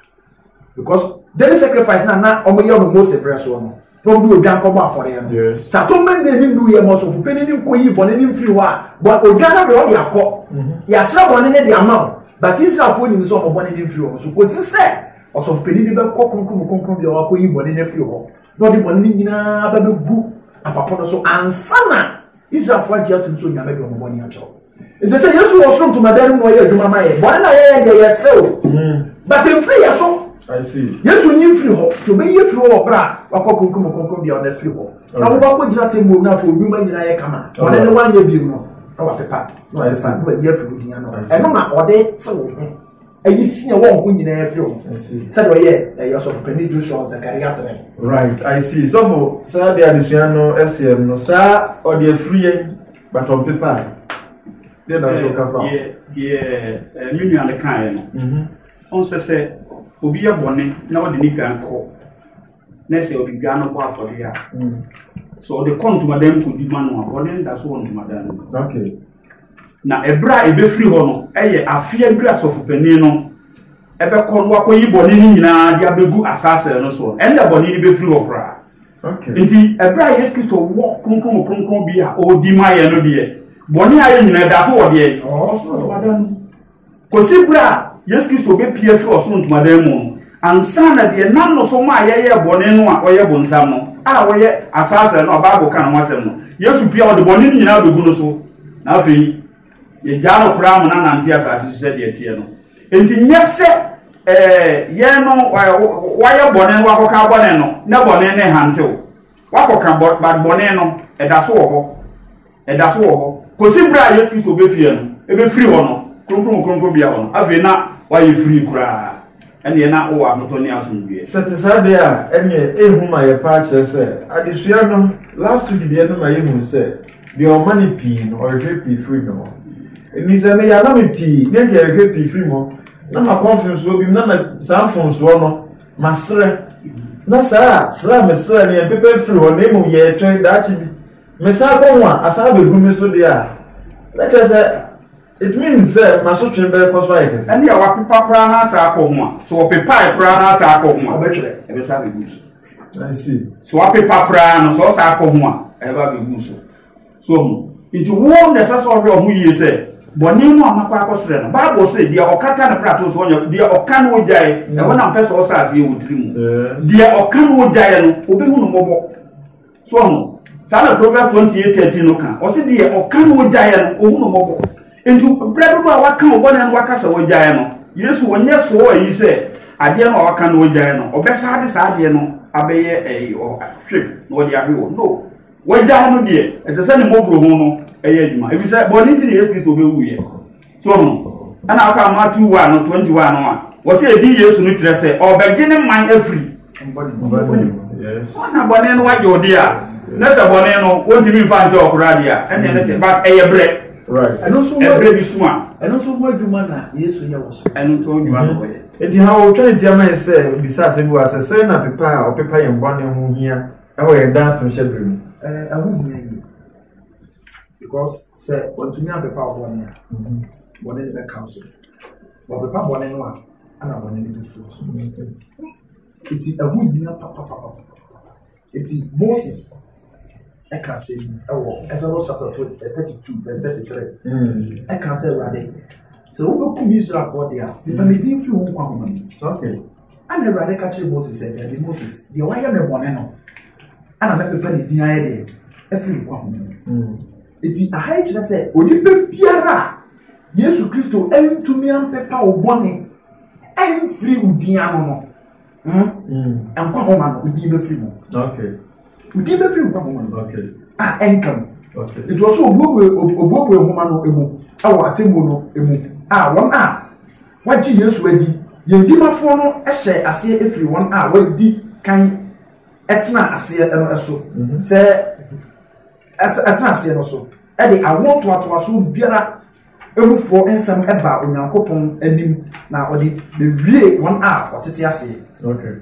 because daily sacrifice na o mo ye no Moses breso no from do odwan ko ba for no yes settlement dey nim do ye mo so peni nim ko yi bone nim free wa but odwan na be o ya ko ya sra bone ne de ama but Israel for nim so mo bone nim free o so ko si se o so peni ni be ko konkro bi o ko yi bone ne free o no de bone ni nyina ba be bu apapo no so ansana Israel for dia to so nyame be o mo bone a cho it say Yesu was from to madam no ye adwuma ma ye bone na ye de ye sre o but in free ya so I see Yesu nyim free ho to be ye free ho bra wakọ konkro bi o na free ho na wo ba ko jira tembo na fo odwuma nyina ye kama bone ne wanye bi no na wa pepa no I see no ye free dia no e no na ode tsewo ayi fie wo nko nyina ye free ho I see said oye you so peni Joshua Zakaria 3 right I see so mo sa de adusua no SM no sa o de free but on paper de na so ka fa mi nua le kan no on se obi ya bone na o de ni gan ko na se obi gan no ko afori ya so the count madam ko di manu abode da so on madam okay na ebra ebe free ho no eye afia bra so fopani no ebe ko no akoyi bone ni nyina dia begu asase no so enda bone ni be free ho bra Okay. Nti ebra Yesu Kristo wo kronkron bi a odi ma ye no de boni aye nyina da so wo de so ntomadan kosi bra Yesu Kristo be pie fi so ntomadan mu ansa na de nam no so ma ye boni no a oye bonsam no a woye asase no Bible kan no asem no Yesu pia wo de boni nyina be gu no so na afi ye jaro kura mu na nante asase se de tie no enti nyese ye no waya bone wa koka bone no na bone ne hantew wa koka bone no edaso wo kosi bra Yesu Kristo be fie no e be free ho no kronkron bia ho no afi na wa ye free kura ene na o anoto ne asomdue setesade a ene ehuma ye pa kire se adesua no last week de no ma ye hu se the money p no or free no ni se me ya na me p ne de free mo na ma conference obi na ma samfon so no masre na sra me sra ne pepe free ho na mu ye twen da chi bi me sa ko wa asa be gumi so dia let us say it means ma so twen be ko so like and ya wa pepa pra na sa ko ho so wo pepa pra na sa ko ho obetwe e be sa be guso I see so wa pepa pra no so sa ko ho e ba be guso so into one the sa so ho yi say boni no amakwa akosre no Bible say dia okata na prato so onye dia okan wo jae e wona mpese o sa ye wotiri mu dia okan wo jae no obi hu no mobo so no sana Proverbs 28:13 no kan o se dia okan wo jae no o hu no mobo entu bredo do awakan wo boni no wakasa wo jae no Yesu onye so o yi se ade no awakan wo jae no obesa ade sa ade no abeye o hwe no dia hwe no wo jae no die esese ne mobro hu no eduma if you say boni ti Yesu Kristo be wuye so no ana aka Matthew 1:21 no a wo say edi Yesu no kire say obegine man afri yes ona boni no waje odi a na say boni no wonti mi fa nje okura dia ene ne but bre right eno so bre bi suma eno so mo adwuma na Yesu ye wo so eno to odwuma no ye enti ha o twa ntia ma say bisa se bi wa say na pepa o pepa ye mbone ho hia e wo ye da to shebre mu awu hia because say when to me am pepa obone bone the council but pepa bone no a ana bone the fruit it's awu hia papa it's Moses I can say Exodus chapter 32 verse 33 I can say rade so we go Israel for there people me dey free one kwam okay and rade catch Moses said the Moses the one here me bone no ana me pepa ni din aye dey free kwam eti ahai kire say onipa biara Yesu Kristo entumi ampepa obone enfri udin ano no enkwa ho ma no udin be free mo okay udin be free nkwa ho ma no okay enkam okay it was so ogbo ho ma no emu awo atembo no emu won waji Yesu adi yendi mafo no ehye ase efri won wadi kan etna ase no eso say atase no so e dey awon to aso biara emufo ensam eba onyankopon anim na odi be wie won otete ase okay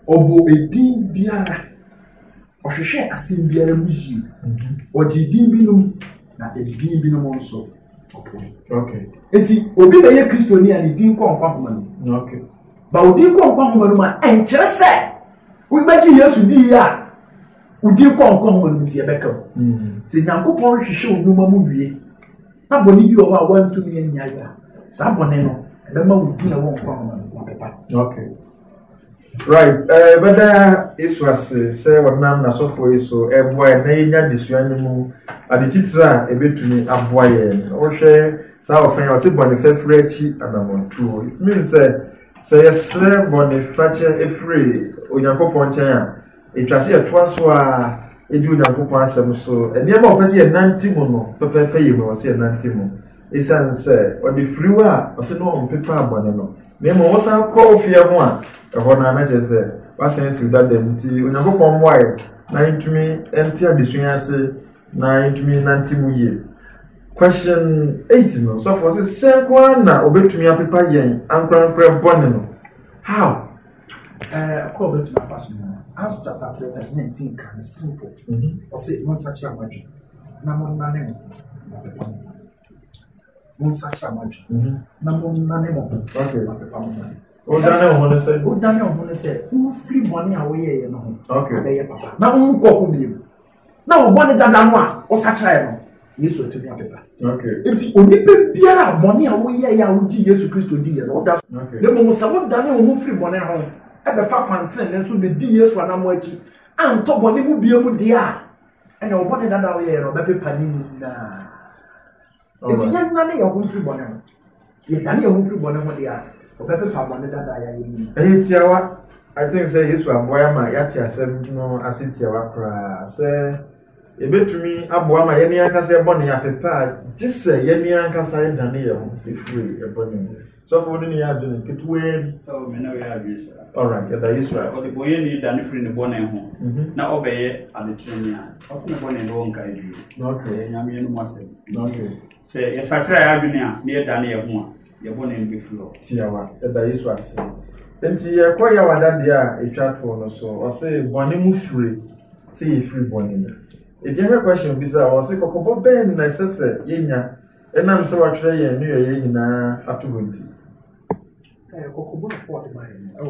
obo edin biara ohwehwe ase biara mu yi odi din binum na edin binum nso okay enti obi na ye Kristo ni ani din ko nkwa homa no okay ba odi ko nkwa homa no ma enkere se wo gbaji Yesu di ya udi ko nkwa no ti ebeka se nyankopon hwehwe oduma mu wie na boni bi o wa wantu mi nya ya sa boni no ebe ma udi na won nkwa no pepa okay right whether it was say what nam na so for so boy na nya disua ni mu ade titira ebetumi aboa ye o hwe sa ofan o se boni fefre achi anamontu it means say yesre boni fache efre onyankopon chen a etwase etoa so a eju onyankopon asem so eniema opese ye nantimu no pepepe ye no se nantimu isan se odi friwa o se no on pepa abone no nemo wo san ko ofie ho a eho na na jese wasensi da dem ti onyankopon moaye na intumi enti adesuan ase na intumi nantimu ye question 8 no so for say kwa na obetumi apepa yen ankran bone no how call it my personal Acts chapter 3 verse 19 can simple or say one such a magic na mo na name one such a magic na mo na name okay Odane ho ne say. Odane ho ne say. Who free money away ye no. Okay. Abeye papa. Na wo ko ko bi. Na wo bone dada no a wo sakyere no. Yesu to be papa. Okay. Enti onipa biara money away ye ya wo ji Yesu Kristo di ye no. Oda. Okay. Le mo sa wo dane wo free money ho. Ebe fa kwanten ne so be di Yesu anamo achi. Anto bone mu bia mu dia. Ene wo bone dada wo ye no be pepa ni na. Enti nya na ne ye wo free money ho. Ye dane ye wo free money ho dia. I think say Yesu aboya ma ya ti asem no asiti wa kra say ebetumi aboa ma ye ni aka say bone ya pepa gise ye ni aka say dane ye ho free e bone so for ni ya dune ketwe oh me na we advice all right ya da Yesu o de boye ni dane free ni bone ho na obeye adetrenia o se bone no nka edu okay nyame no masem okay say ye sakra ya adune a na ye dane ye ho a ye bone ni be flow tiawa ya da Yesu asem enti ye kwa ya wada dia etwatfo no so o say bone mu free say ye free bone na e dey question bi say o say kokobo ben na sese yenya enam se watwere ye no ye nyina atobonti kokobo report my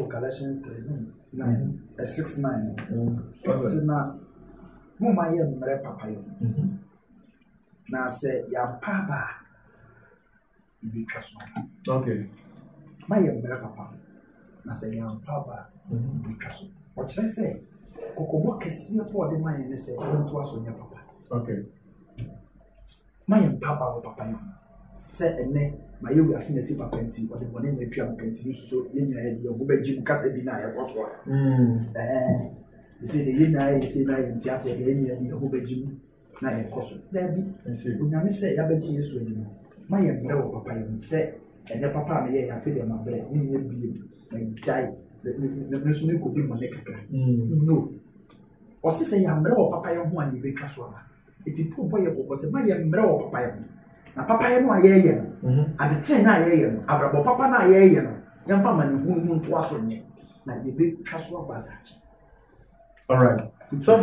Galatians 3:9 na mo ma ye mre papa yo na say ya papa ibi twaso okay ma ye mre papa na say ya papa ibi twaso o chere say kokobo kesi report de ma ye ne say nto aso nya papa okay ma ye papa yo say ene ma ye wi ase na si papa nti o de bone na twa papa nti so ye nyina ye go be jim kasa bi na ye koso say de ye na ye say na ye nti ase ye nyina ye go be jim na ye koso da bi onyame say ya be ji Yesu edi no ma ye mre wo papa yo say ene papa na ye ya fe de ma bre ni ye bi na jai ne so ne ko di mo ne kakra no o say ya mre wo papa yo ho ani be twa so na eti po boy ko say ma ye mre wo papa yo na papa ye no ayeye no ade ten na ayeye no abrabo papa na ayeye no ye mfa ma ne hu nto aso nye na ye be twa so abadachi all right so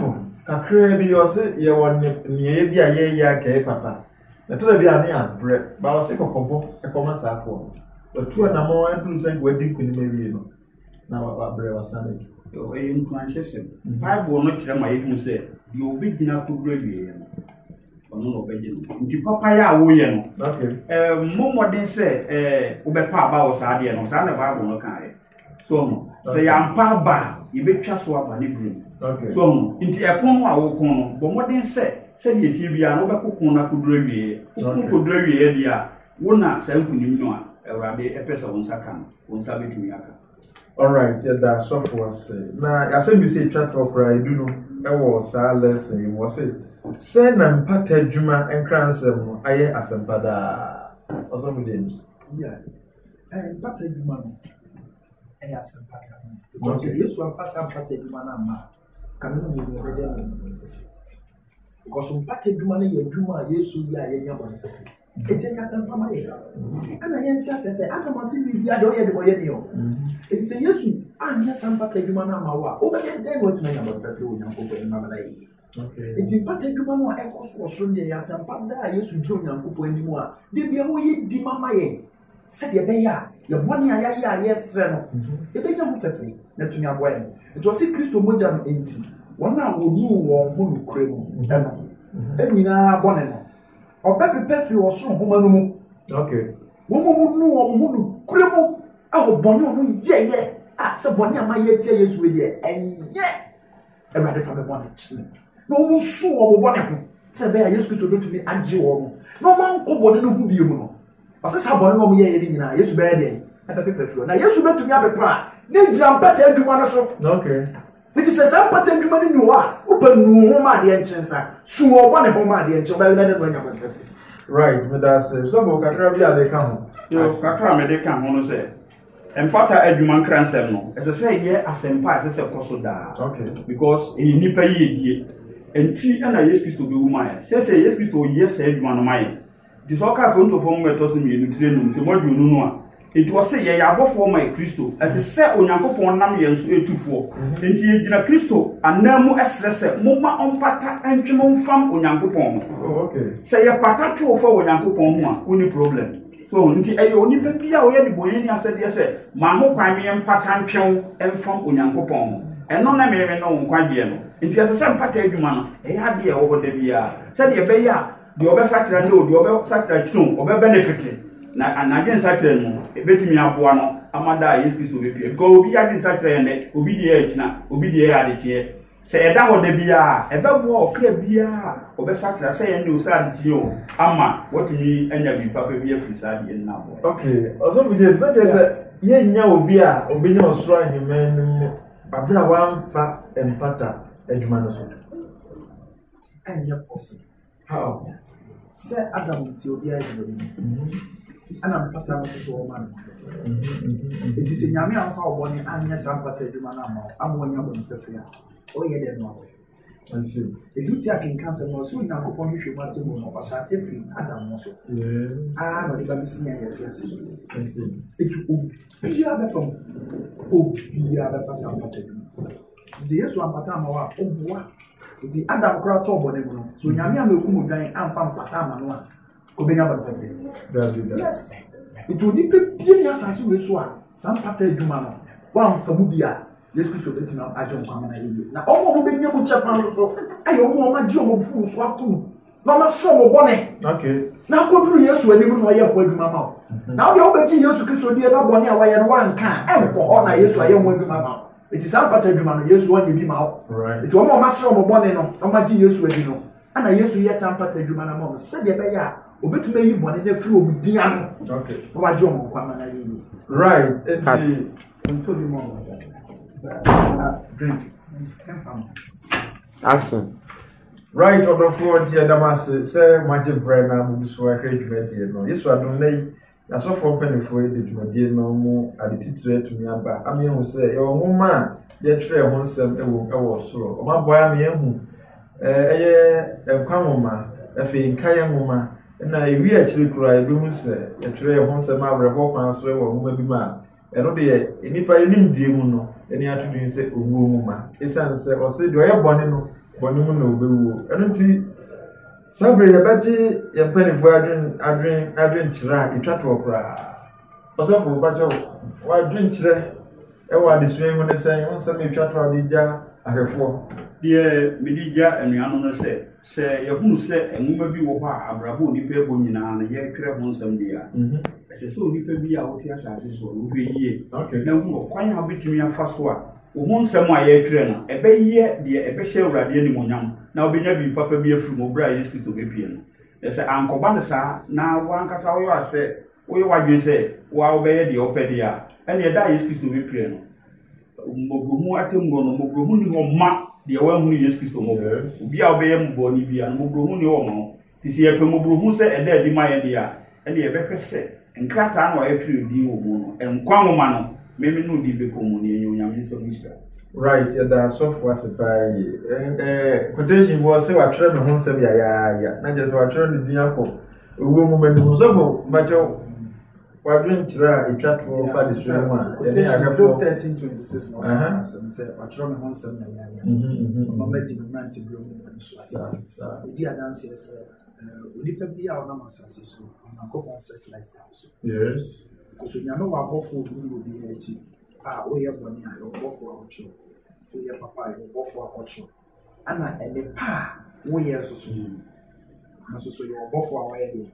kakra bi o say ye won ne bi ayeye aka papa na to bi ani abre ba o say kokobo e ko ma sa afo o tu na mo en tu say we di kuni me wi no na wa abre wa sanet yo e nkuanhyese bible no kire ma yehu say di obi gina ko bre wi no ono no beje no nti papa ya wo ye no okay momodin say wo be pa ba wo sa de no sa na bible no kan e so no say ya mpa ba ye betwa so aba ne bru okay so no nti ekon no a wo kon no bo modin say de tie bia no be kokon na kodura wie kodura wie dia wo na sa nkunim no a Ewurade epesa won saka won sa betumi aka all right yeah that so for say na ya say be say chat for cry do no e wo sa lesson wo say say na mpata adwuma enkransem no aye asempada also with James yeah mpata adwuma no aye asempada because Yesu amfasa mpata adwuma na ma kamena mo be ready because mpata adwuma na ye adwuma Yesu ya ye nya bon fefe eti nya sempa ma ye ana ye ntia sese ana mo si bi ya do ye de boye ni o eti se Yesu anya sempa adwuma na ma wa o be den what me nya bon fefe o nya ko ko ma bala yi okay eti mpata adwuma no a ekoso so ne ya sempa da Yesu di onyankopɔ anim a de bia wo ye di mama ye se de be ya ye boni aya ya ye sre no e be nya mo fefe na tumi aboa ye it was Kristo moja no enti wona wo nu wo ho no kure mu enina bone no obepepe fi wo so homa no mu okay wo mu nu wo ho no kure mu a wo bone no ye a se bone ama ye tie Yesu we de enye Ewurade fa me bone chi no wo so wo bone ho se be ya Yesu Kristo betumi age wo no man ko bone no hu bie mu no ase sa bone no mo ye nyina Yesu be de epepepe fi na Yesu betumi abepa ne gira mpata adwuma no so okay it is a mpata adwuma ni wa opanu ho ma de enchensa su wo bone ho ma de enchen ba na de no nya bone right me that say so go kakra bi ade ka ho yo kakra me de ka ho no say empata adwuma nkransem no ese say ye asempa ese say koso da okay because e nipa ye die enti ana Yesu Kristo be wuma ya say Yesu Kristo ye say adwuma no mai di so ka ko nto fo mo eto so mi enu tire no nti modwu no no a it was say ye abofo mai Kristo ati say onyankopon nam ye nso etufo enti ye gina Kristo anamu esrese moma ompata entwemo mfam onyankopon oh okay say ye pata to fo onyankopon ho a oni problem so nti eyo onipa bia wo ye ni boye ni asede se ma ho kwan me mpata ntwen emfam onyankopɔn eno na me no nkwa de no nti asese mpata adwuma no eya de e wo de bia se de be ya de obesakira no de obesakira kinu obebenefit na anadwen sakira no ebetumi aboa no amada Yesu Kristo bepie go obi ya din sakira ne obi de ya kina obi de ya de tie se eda ho de bia ebebo okra bia obesakira se ye ndi usadi tie ama wotumi anya bi papa bi afisa de na abo. Okay, also we did not just ye nya obi a obi nya osoro ahime no abra wa mfa empata adwuma no so. Anya possible. How? Say Adam ti obi ayi do. Ana mpata no so man. It is nyame amfa oboni anya sampata adwuma na ma amonya bo ntafia. O ye de no. I see. It you take cancer no so nyankopon hwehwe mate mo no ba sha free Adam no so. Yes. No de ba misia ye tiase so. I see. It you be aba from obi aba fa sampata adwuma. Yesu ampata ma wa oboa. Iti Adam kura to bone mu no. So nyame ameku mu dan amfa mpata ma no a obenya ba ntafia. Yes. It will be bien asansi we so a sampata adwuma no. Wa mfa mu bia Yesu Kristo beti na ajo kwa na yiye na omo ho benya mu chefa no so ayo omo ma ji omo fu so ato na ma so mo bone. Okay. Na koduru Yesu ani mu no ye kwa adwuma ma na o be ji Yesu Kristo die na bone a wa ye no wa nka enko ho na Yesu aye mo adwuma ma eti sampata adwuma no Yesu wanye bi ma o Right. eti omo ma so mo bone no o ma ji Yesu ani no ana Yesu ye sampata adwuma na ma se de be ya obetume yi bone na firi omu dia no. Okay. O ma ji omo kwa na yiye. Right. Eti Unto be more. Drink. Action. right on the floor the Damas say magic bread na mu so ahwe dwumadie no yesu adom nei yaso for penifo de dwumadie no mu adetitire tumi aba ame hu say e onwoma ye twere ho nsem ewo soro o ma boya me hu eye enkwamoma afi nkaya nwoma na ewi akire kura e bi hu say ye twere ho nsem abrebo kwan so ewo nwoma bi ma eno de enipa enim die mu no eni atudun say owu nwoma esan say o say do ye bone no bone mu na obewu eno ti sabre ye beti ye penifo adwen kira itwato kura osofo bacho wa adwen kira e wa adesue mu ne sen on se me itwato adija ahefo die medija anuano no se ye hunu se enwuma bi wo ha abrabo nipa ebo nyina na ye twere ho nsam dia ese so nipa bi a wote asase so no hwe yie na hu kwan ha betumi afa so a wo nsam a ye twere no ebe ye de ebe hye urade ni monyam na obenya bi papa bi afiri mo bra Yesu Kristo bepie no ese ankoba ne sa na wankasa wo yo ase wo yo wadwen se wa obeye de opede a ene ye da Yesu Kristo bepie no mogbomu atemgo no mogbomu ni ho ma de wa hu Yesu Kristo mo obi a obeye mbo ni bia no mogbomu ni ho ma ti se ye pe mogbomu se eda di ma ye de a ene ye behwe se nkrata na o ye pire di wo mu no enkwa nwoma no meme no di be komu ni enyo nyame so misra. Right, yeah, that's so for supply. Quotation was say what trend on some ya. Not just what trend the Diako. A woman who's over, but what drink tira, a chat for the stream one. 1326 no. Say what trend on some ya. Mama di man to grow and so. The dear dance is we did be our numbers so on a couple of satellite house. Yes. Because you know what awful will be a we have money, I will work for our children. We have papa, I will work for our children. And the pa, we are so soon. And so you will work for our wedding.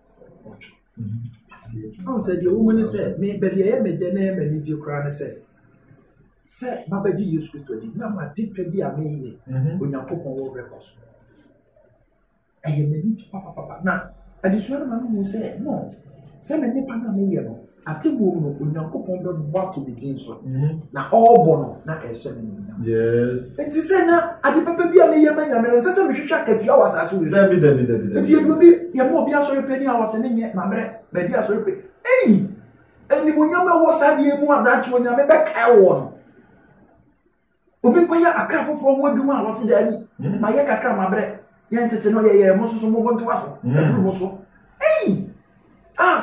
I said, your woman said, me, but I am a dinner and need you cry and said, Sir, Baba G. Use Christo, now my deep be a me when your papa will records. I am a need papa. Now, I just want my mom say, no, send a nip on me. Ati wo no onyankopon be boa to begin so na all bono na ehye me. Yes. Enti se na ade papa bia me yema nyame no se me hwehwa katua wasa so we. David. Enti e bi ye mo bia so repeni awase ne nye mamre ba dia so repe. Eni mo nyama wo sa de mu adachi onyame be kai wo no. Obi kwaya akra foforo mo adwuma awase da ani. Ma ye kakra mamre ye ntete no ye mo so mo bonto aso. Aduru mo so.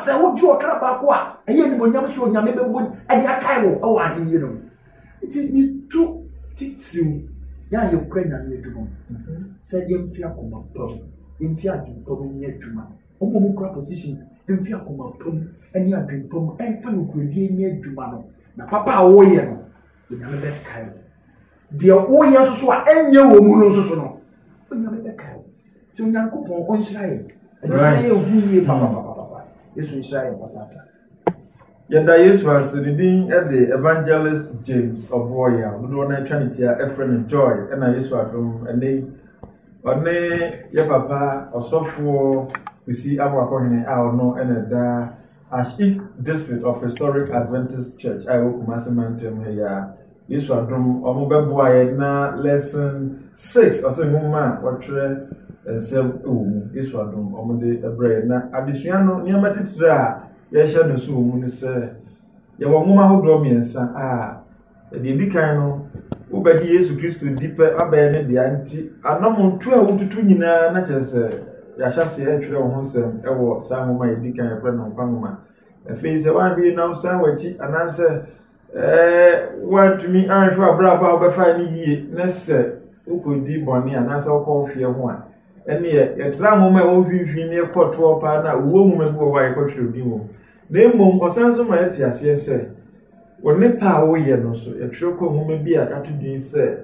Se wo ju okra ba ko a eye ni monyam hwe onyame bebo e de akai wo o wa hinye no iti mi tu titiu ya ye kwanya na edwuma se ye mfia koma pam mfia du pam nye edwuma o mo kura positions Mfi akoma pom ani adwempom ɛmfa no kuradie ni adwuma no na papa a woyɛ no onyame bɛkae deɛ woyɛ so so a ɛnyɛ wɔ mu no so no onyame bɛkae ti onyankopɔn ɔnhyira yɛ ɛdɛ yɛ hu yie papa yesu nhyira yɛ papa yɛda yesu ase ne din de evangelist James Oboya dodo na trinity a efrem joy na yesu adom ene ɔne yɛ papa ɔsɔfo kusi abakɔhene a ɔno na da Ash East District of Historic Adventist Church a Kumasi Mountain ya yesu adom ɔmo bɛboa yɛ na lesson 6 ɔsɛ nwoma wɔtwerɛ nsɛm ɛwɔ mu yesu adom ɔmo de ɛbrɛ na adesua no nneɛma titire a yɛhyɛ no so wɔ mu no sɛ yɛwɔ nwoma ahodoɔ mmiɛnsa a deɛ di kan no wobɛdi yesu kristo di pɛ abɛyɛ ne deɛ nti anamontu a wotutu nyinaa na kyerɛ sɛ yɛahyɛ aseɛ atwerɛ wo ho nsɛm ɛwɔ saa nwoma yɛdi kan yɛfrɛ no nkwa nwoma afei sɛ woanhwee nam san w'akyi anaasɛ woantumi anhwɛ abrabɔ a wobɛfa no yie na sɛ wokɔdi bɔne anaasɛ wokɔ fie ho a ɛneɛ yɛtra nwoma a ɛwɔ mfimfini ne yɛkɔtoɔ paa na owuo nwoma bi wɔ hɔ a yɛkɔtwerɛ bi wɔ na mmom ɔsan so ma yɛte aseɛ sɛ wɔne pa a woyɛ no so yɛtwerɛ kɔ nwoma bi a ato din sɛ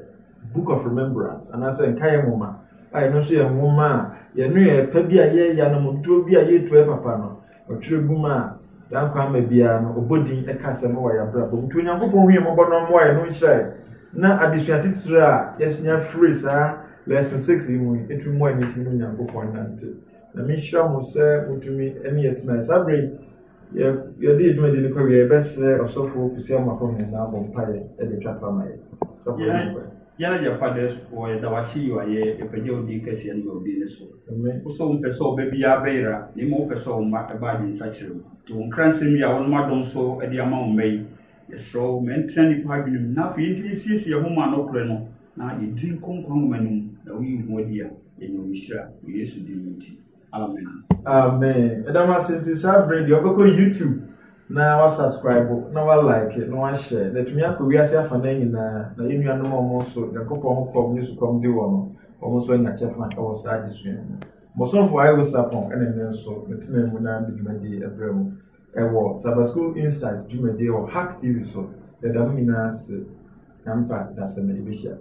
Book of Remembrance anaasɛ nkaeɛ nwoma a ɛno nso yɛ nwoma a yɛno yɛ pa bi a yɛyɛ anamontuo bi a yɛtu papa no ɔtwerɛ gu ma a dankwa ama biara no ɔbɔdin ɛka sɛm wɔ yɛabrabɔ nti onyankopɔn hu yɛ mmɔbɔ no mmoa yɛ no nhyerɛ na adesua titire a yɛnya firi saa lesson 6 yi mu ɛtumi mmoa ne nti no onyankopɔn nante na menhyira mo sɛ motumi ɛne yɛtena saa berɛ yɛde yɛdwumadi no kɔwie yɛbɛsrɛ ɔsɔfoɔ kusi amakɔhene na abɔ mpaeɛ ɛde twa pa ma yɛ yana japa des ko da wasi yo ye e pe jo di kesi en go bi so so un peso be bia beira ni mo peso ma e ba di sachire to un kranse mi a won ma don so e di ama on mei ye so men trani pa bi na fi ntri siesie ho ma no kure no na ye din konkon manum da wi ho dia ye no mishra yesu di nti amen edama senti sa brand yo go YouTube na wa subscribe na wa like na wa share na tumi akọ wiase afa na nyina na yenu anom omo so yakopọ ho kom yesu kom di wo no omo so nya chefa ka wo sa disu mo so for I will sapon ene ne so metena mu na bidumadi ebrem ewo Sabasco Inside Jumadi o Hack TV so da nyina se nampa da se me bishia